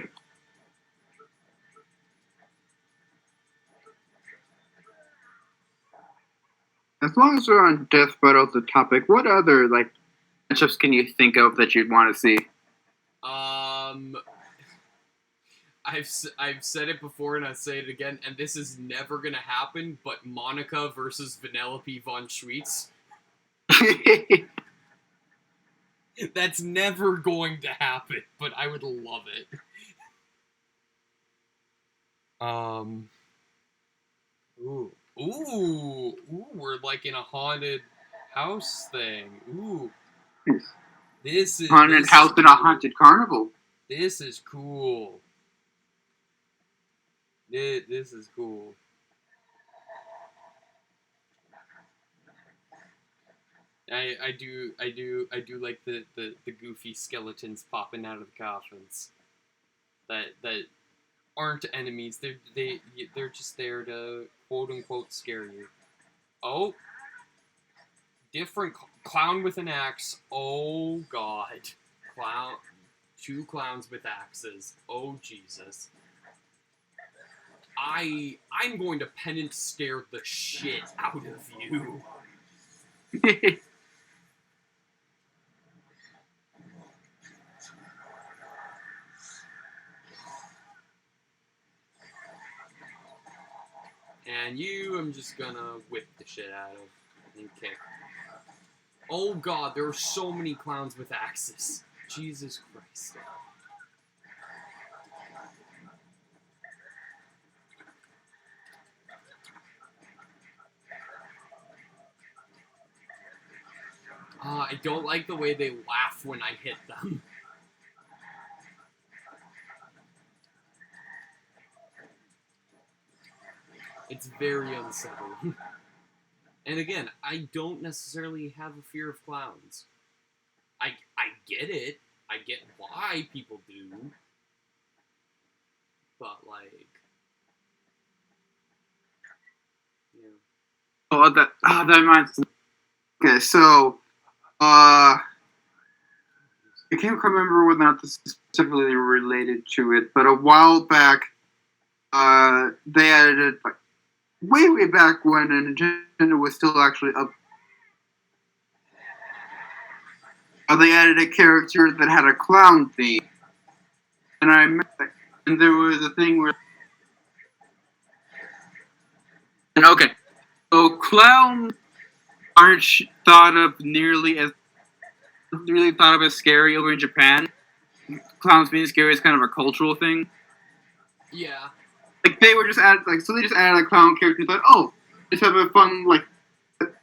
As long as we're on Death Battle as a topic, what other like matchups can you think of that you'd want to see? I've said it before and I'll say it again, and this is never gonna happen. But Monica versus Vanellope von Schweetz. That's never going to happen, but I would love it. Ooh, we're like in a haunted house thing. Ooh. This is Haunted house in a haunted carnival. This is cool. This is cool. I do like the goofy skeletons popping out of the coffins. That aren't enemies. They're just there to quote unquote scare you. Oh, different clown with an axe. Oh God, clown. 2 clowns with axes. Oh Jesus. I'm going to penance stare the shit out of you. And you, I'm just gonna whip the shit out of and kick. Oh God, there are so many clowns with axes. Jesus Christ. I don't like the way they laugh when I hit them. It's very unsettling. And again, I don't necessarily have a fear of clowns. I get it. I get why people do. But, like... Yeah. Oh, that reminds me. Okay, so, I can't remember whether or not this is specifically related to it, but a while back, they added it, like, way back when Nintendo was still actually up. They added a character that had a clown theme, and there was a thing where, and okay, so clowns aren't thought of nearly as really thought of as scary over in Japan. Clowns being scary is kind of a cultural thing. Yeah. Like they were just added, so they just added a clown character and thought, oh, just have a fun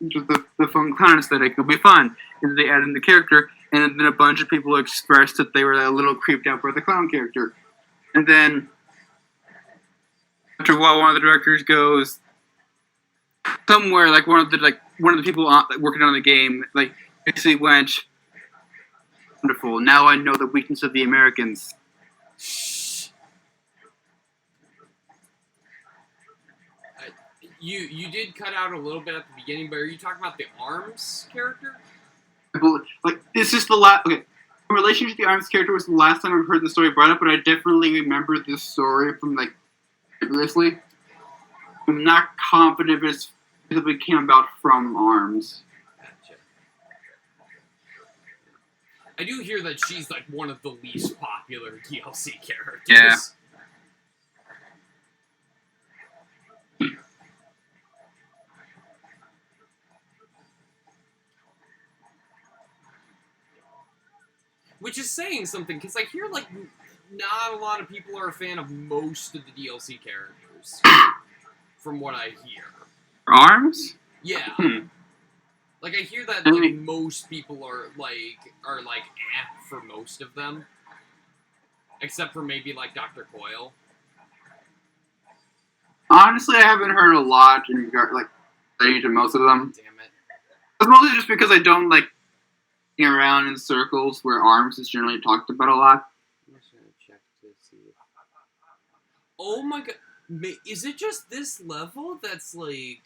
just the fun clown aesthetic. It'll be fun. And they added in the character, and then a bunch of people expressed that they were a little creeped out by the clown character. And then after a while, one of the directors goes somewhere, like one of the people working on the game, like basically went, wonderful. Now I know the weakness of the Americans. You did cut out a little bit at the beginning, but are you talking about the ARMS character? Like, this is the last... Okay, in relation to the ARMS character was the last time I've heard the story brought up, but I definitely remember this story from, like, previously. I'm not confident if it's specifically came about from ARMS. Gotcha. I do hear that she's, like, one of the least popular DLC characters. Yeah. Which is saying something, because I hear, like, not a lot of people are a fan of most of the DLC characters. From what I hear. ARMS? Yeah. Like, I hear that, like, most people are for most of them. Except for maybe, like, Dr. Coyle. Honestly, I haven't heard a lot in regard, like, relating to most of them. Damn it. It's mostly just because I don't, like, around in circles where ARMS is generally talked about a lot. I'm just gonna check to see if... Oh my god! Is it just this level that's, like,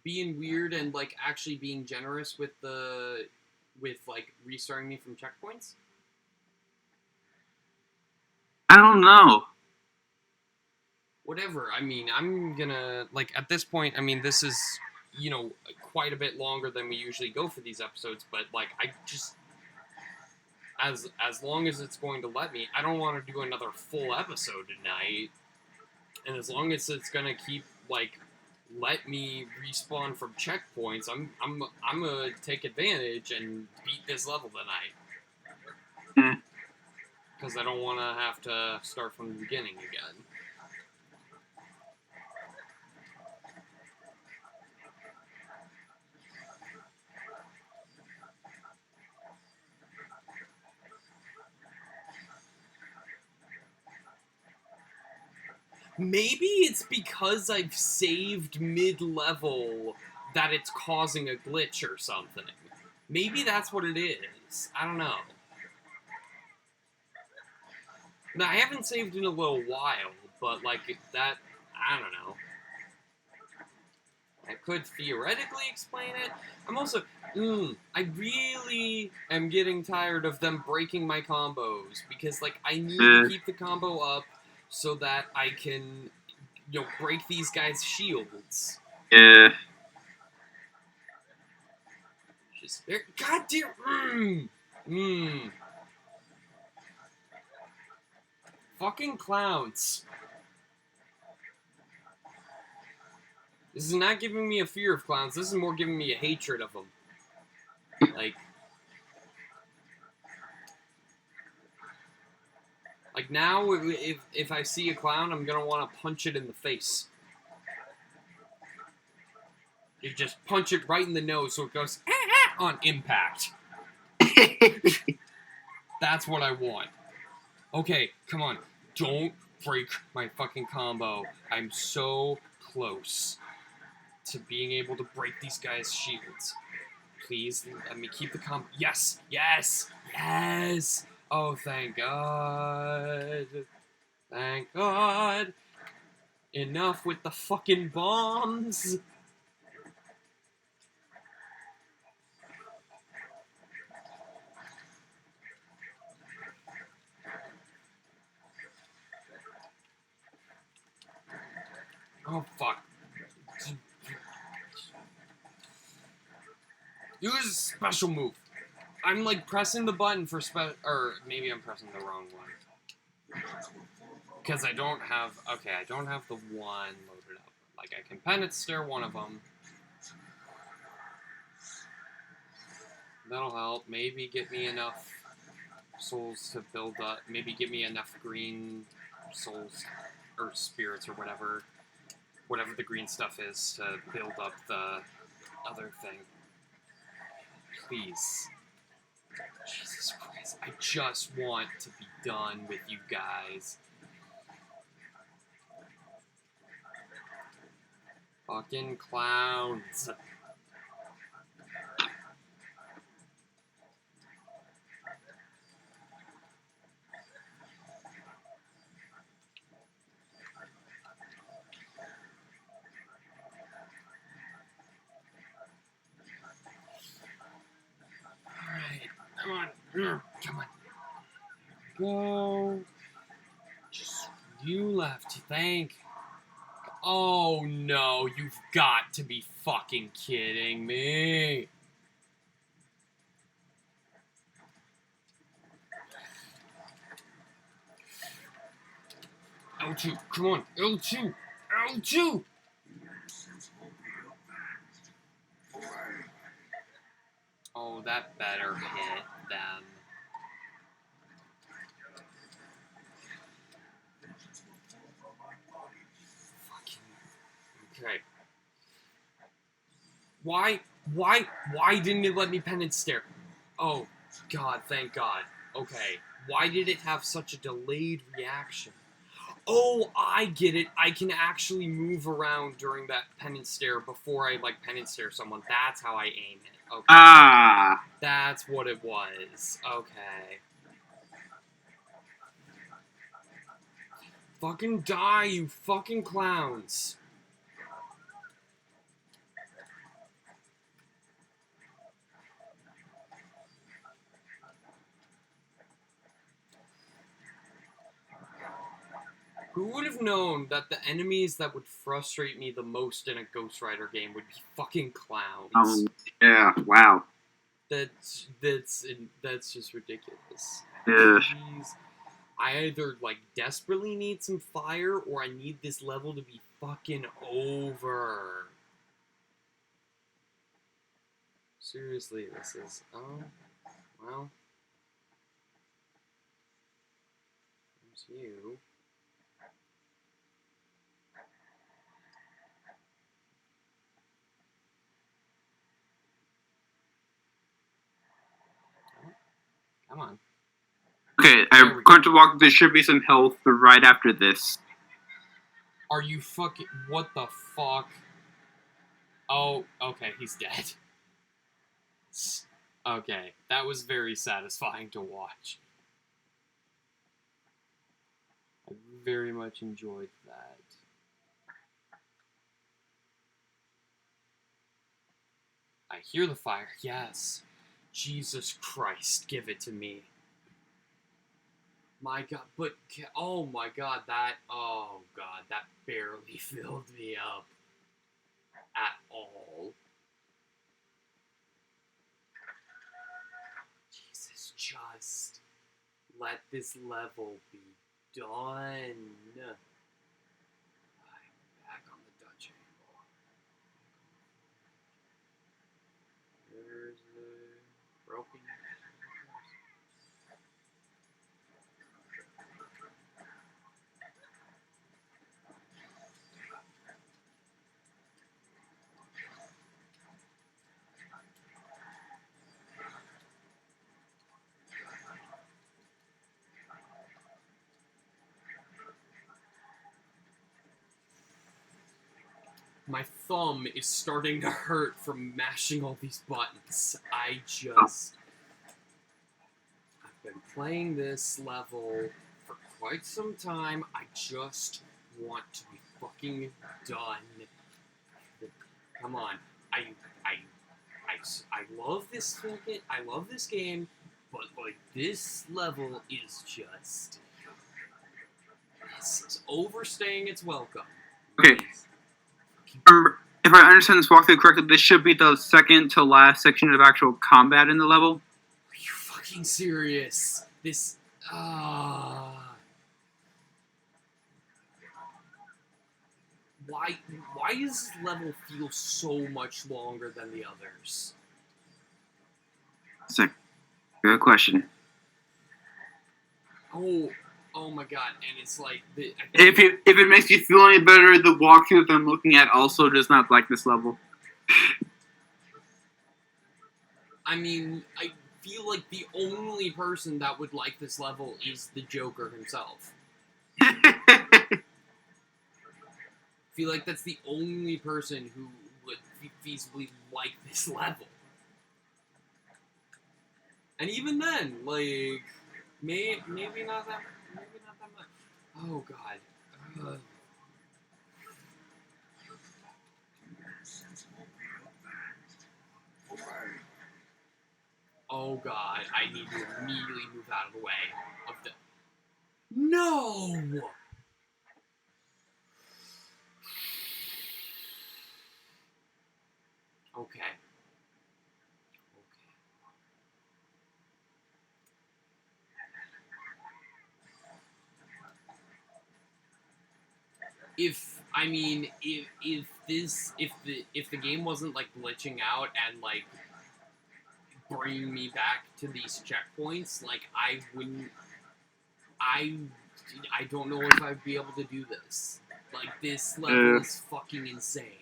being weird and, like, actually being generous with like, restarting me from checkpoints? I don't know. Whatever. I mean, I'm gonna, like, at this point, I mean, this is, you know, quite a bit longer than we usually go for these episodes, but, like, I just, as long as it's going to let me, I don't want to do another full episode tonight. And as long as it's gonna keep, like, let me respawn from checkpoints, I'm gonna take advantage and beat this level tonight. Because I don't want to have to start from the beginning again. Maybe it's because I've saved mid-level that it's causing a glitch or something. Maybe that's what it is. I don't know. Now, I haven't saved in a little while, but, like, that, I don't know. I could theoretically explain it. I'm also, I really am getting tired of them breaking my combos, because, like, I need to keep the combo up so that I can, you know, break these guys' shields. Yeah. Just, goddamn, Fucking clowns. This is not giving me a fear of clowns. This is more giving me a hatred of them. Like now, if I see a clown, I'm gonna want to punch it in the face. You just punch it right in the nose so it goes on impact. That's what I want. Okay, come on. Don't break my fucking combo. I'm so close to being able to break these guys' shields. Please let me keep the combo. Yes! Yes! Yes! Oh, thank God. Thank God. Enough with the fucking bombs. Oh, fuck. Use a special move. I'm, like, pressing the button for or maybe I'm pressing the wrong one. Because I don't have... Okay, I don't have the one loaded up. Like, I can penance stare one of them. That'll help. Maybe get me enough souls to build up. Maybe give me enough green souls or spirits or whatever the green stuff is to build up the other thing. Please. Jesus Christ. I just want to be done with you guys. Fucking clowns. Come on. Come on. Go. Just you left. Thank. Oh no, you've got to be fucking kidding me. L2, come on. L2. L2. Oh, that better hit them. Okay. Why didn't it let me penance stare? Oh, God, thank God. Okay. Why did it have such a delayed reaction? Oh, I get it. I can actually move around during that penance stare before I, like, penance stare someone. That's how I aim it. Okay. Ah. That's what it was. Okay. Fucking die, you fucking clowns. Who would have known that the enemies that would frustrate me the most in a Ghost Rider game would be fucking clowns? Yeah, wow. That's just ridiculous. Yeah. Jeez. I either, like, desperately need some fire, or I need this level to be fucking over. Seriously, this is... Oh, well. There's you. Come on. Okay, There we I'm go. going to walk. There should be some health right after this. Are you fucking... What the fuck? Oh, okay, he's dead. Okay, that was very satisfying to watch. I very much enjoyed that. I hear the fire, yes. Jesus Christ, give it to me. My god, but, oh my god, that barely filled me up. At all. Jesus, just let this level be done. I'm back on the Dutch angle. There's the broken. My thumb is starting to hurt from mashing all these buttons. I've been playing this level for quite some time. I just want to be fucking done. Come on. I love this fucking, I love this game, but like this level is just, this is overstaying its welcome. Okay. If I understand this walkthrough correctly, this should be the second to last section of actual combat in the level. Are you fucking serious? This, Why does this level feel so much longer than the others? That's a good question. Oh my god, and it's like... If it makes you feel any better, the walkthrough that I'm looking at also does not like this level. I mean, I feel like the only person that would like this level is the Joker himself. I feel like that's the only person who would feasibly like this level. And even then, like, maybe not that much. Oh god. Oh god, I need to immediately move out of the way of the... No! Okay. If the game wasn't like glitching out and like bringing me back to these checkpoints, like I don't know if I'd be able to do this. Like this level is fucking insane.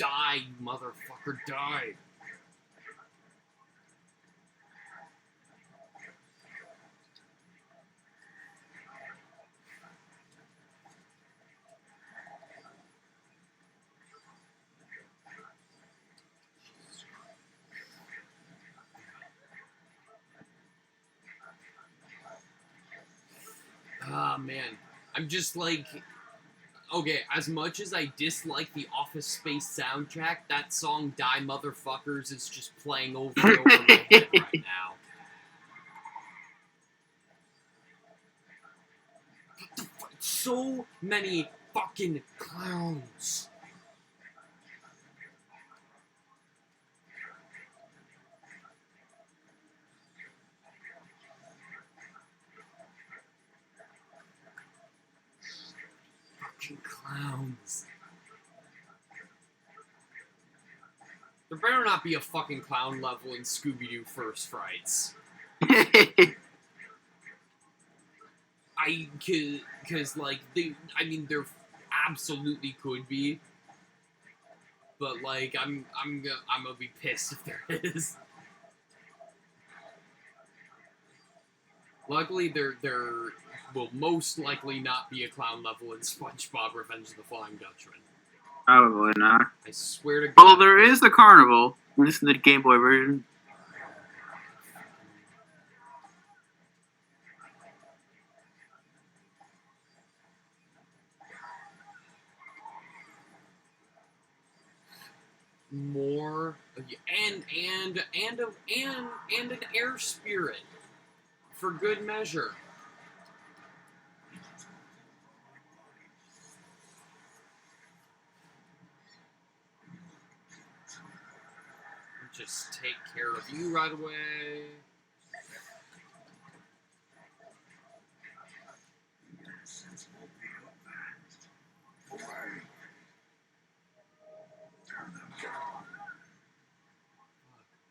Die, you motherfucker, die. Ah, man. I'm just like... Okay, as much as I dislike the Office Space soundtrack, that song Die Motherfuckers is just playing over and over in my head right now. So many fucking clowns. Fucking clowns. There better not be a fucking clown level in Scooby-Doo First Frights. Cause like, there absolutely could be. But like, I'm gonna be pissed if there is. Luckily, there will most likely not be a clown level in SpongeBob Revenge of the Flying Dutchman. Probably not. I swear to God. Well, there is the carnival. This is the Game Boy version. More and an air spirit for good measure. Just take care of you right away.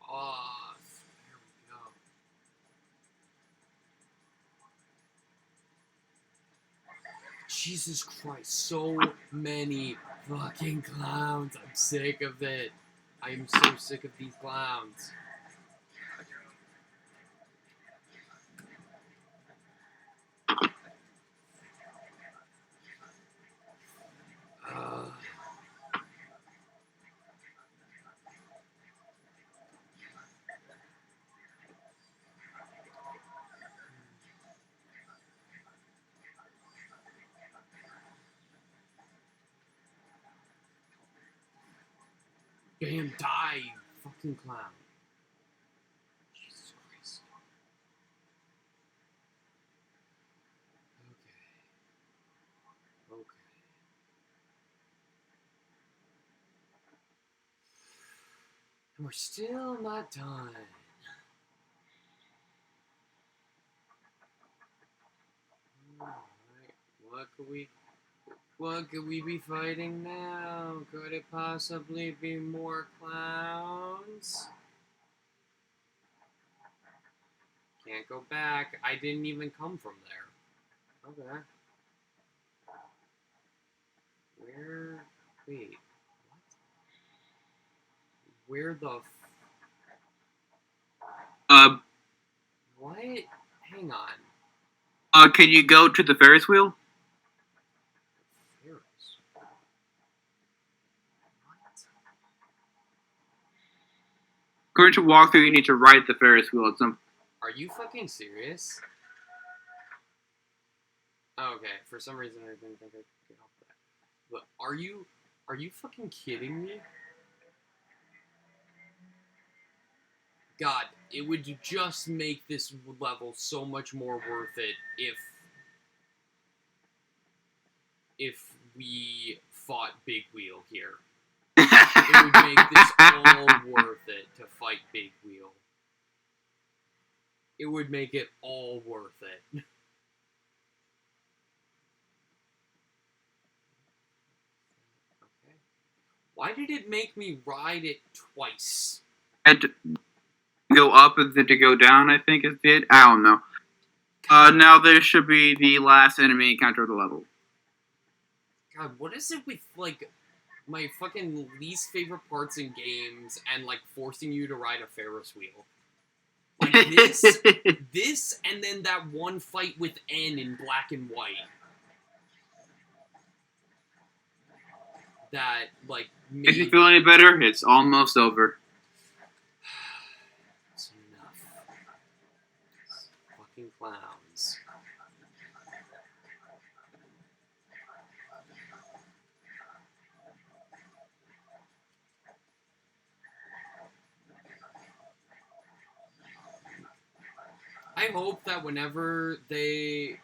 Off. There we go. Jesus Christ, so many fucking clowns. I'm sick of it. I am so sick of these clowns. Damn, die, you fucking clown. Jesus Christ. Okay. Okay. And we're still not done. Alright, what could we be fighting now? Could it possibly be more clowns? Can't go back. I didn't even come from there. Okay. Where? Wait. What? Where the What? Hang on. Can you go to the Ferris wheel? Ferris? What? According to walkthrough, you need to ride the Ferris wheel at some. Are you fucking serious? Oh, okay, for some reason I didn't think I could get off that. But are you fucking kidding me? God, it would just make this level so much more worth it if we fought Big Wheel here. It would make this all worth it to fight Big Wheel. It would make it all worth it. Okay. Why did it make me ride it twice? And to go up and then to go down, I think it did. I don't know. Now there should be the last enemy encounter of the level. God, what is it with, like, my fucking least favorite parts in games and, like, forcing you to ride a Ferris wheel. Like, this, and then that one fight with N in black and white. That, like, made... If you feel any better, it's almost over. It's enough. Fucking clowns. I hope that whenever they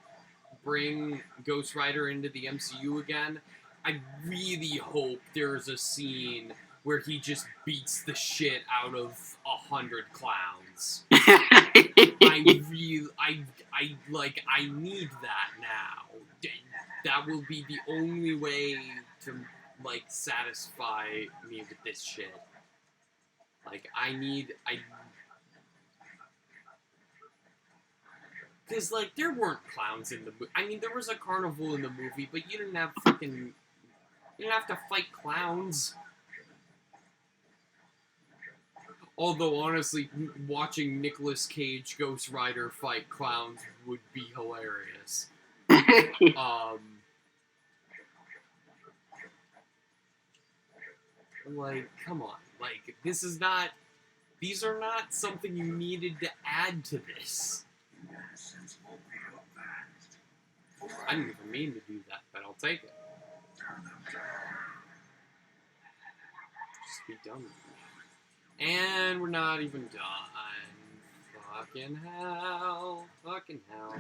bring Ghost Rider into the MCU again, I really hope there's a scene where he just beats the shit out of 100 clowns. I need that now. That will be the only way to, like, satisfy me with this shit. Like, because, like, there weren't clowns in the movie. I mean, there was a carnival in the movie, but you didn't have fucking... You didn't have to fight clowns. Although, honestly, watching Nicolas Cage Ghost Rider fight clowns would be hilarious. Like, come on. Like, this is not... These are not something you needed to add to this. I didn't even mean to do that, but I'll take it. Just be done with it. And we're not even done. Fucking hell. Fucking hell.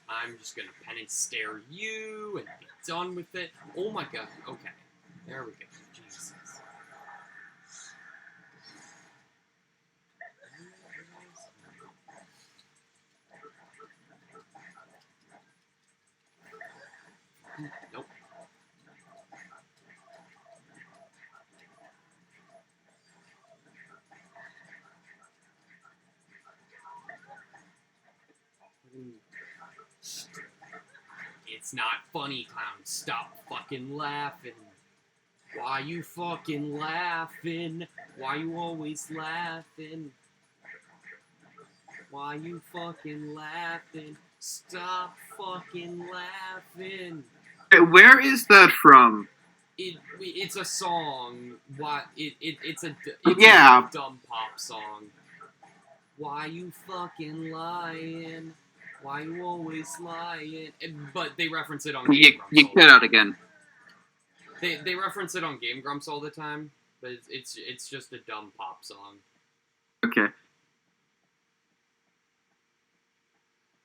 I'm just gonna pen and stare you and be done with it. Oh my god. Okay. There we go. Jesus. Nope. It's not funny, clown. Stop fucking laughing. Why you fucking laughing? Why you always laughing? Why you fucking laughing? Stop fucking laughing. Where is that from? It's a song. It's a dumb pop song. Why you fucking lying? Why you always lying? But they reference it on Game Grumps. You cut out again. They reference it on Game Grumps all the time, but it's just a dumb pop song. Okay.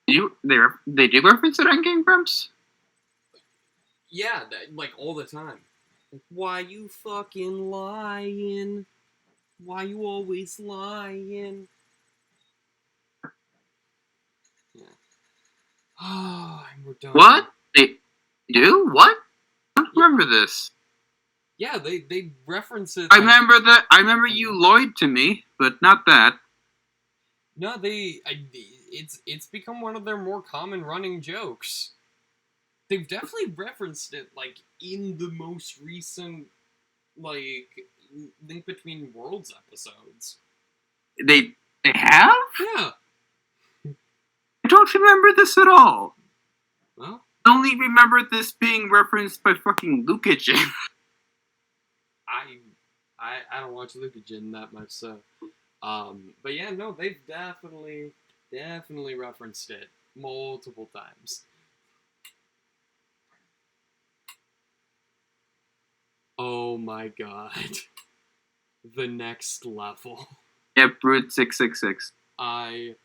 They do reference it on Game Grumps? Yeah, like all the time. Like, why you fucking lying? Why you always lying? Yeah. Oh, and we're done. What? They do? What? I don't remember this. Yeah, they reference it. I remember that. I remember you lied to me, but not that. No, it's become one of their more common running jokes. They've definitely referenced it, like, in the most recent, like, Link Between Worlds episodes. They have? Yeah. I don't remember this at all. Well, I only remember this being referenced by fucking Lucachin. I don't watch Lucachin that much, so. But yeah, no, they've definitely referenced it multiple times. Oh my god. The next level. Yep, Brute 666. I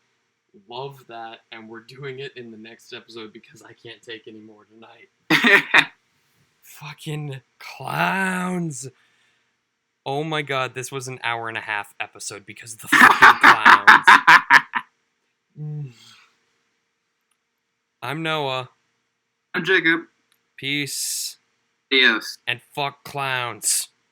love that, and we're doing it in the next episode because I can't take any more tonight. Fucking clowns. Oh my god, this was an hour-and-a-half episode because of the fucking clowns. I'm Noah. I'm Jacob. Peace. Yes. And fuck clowns.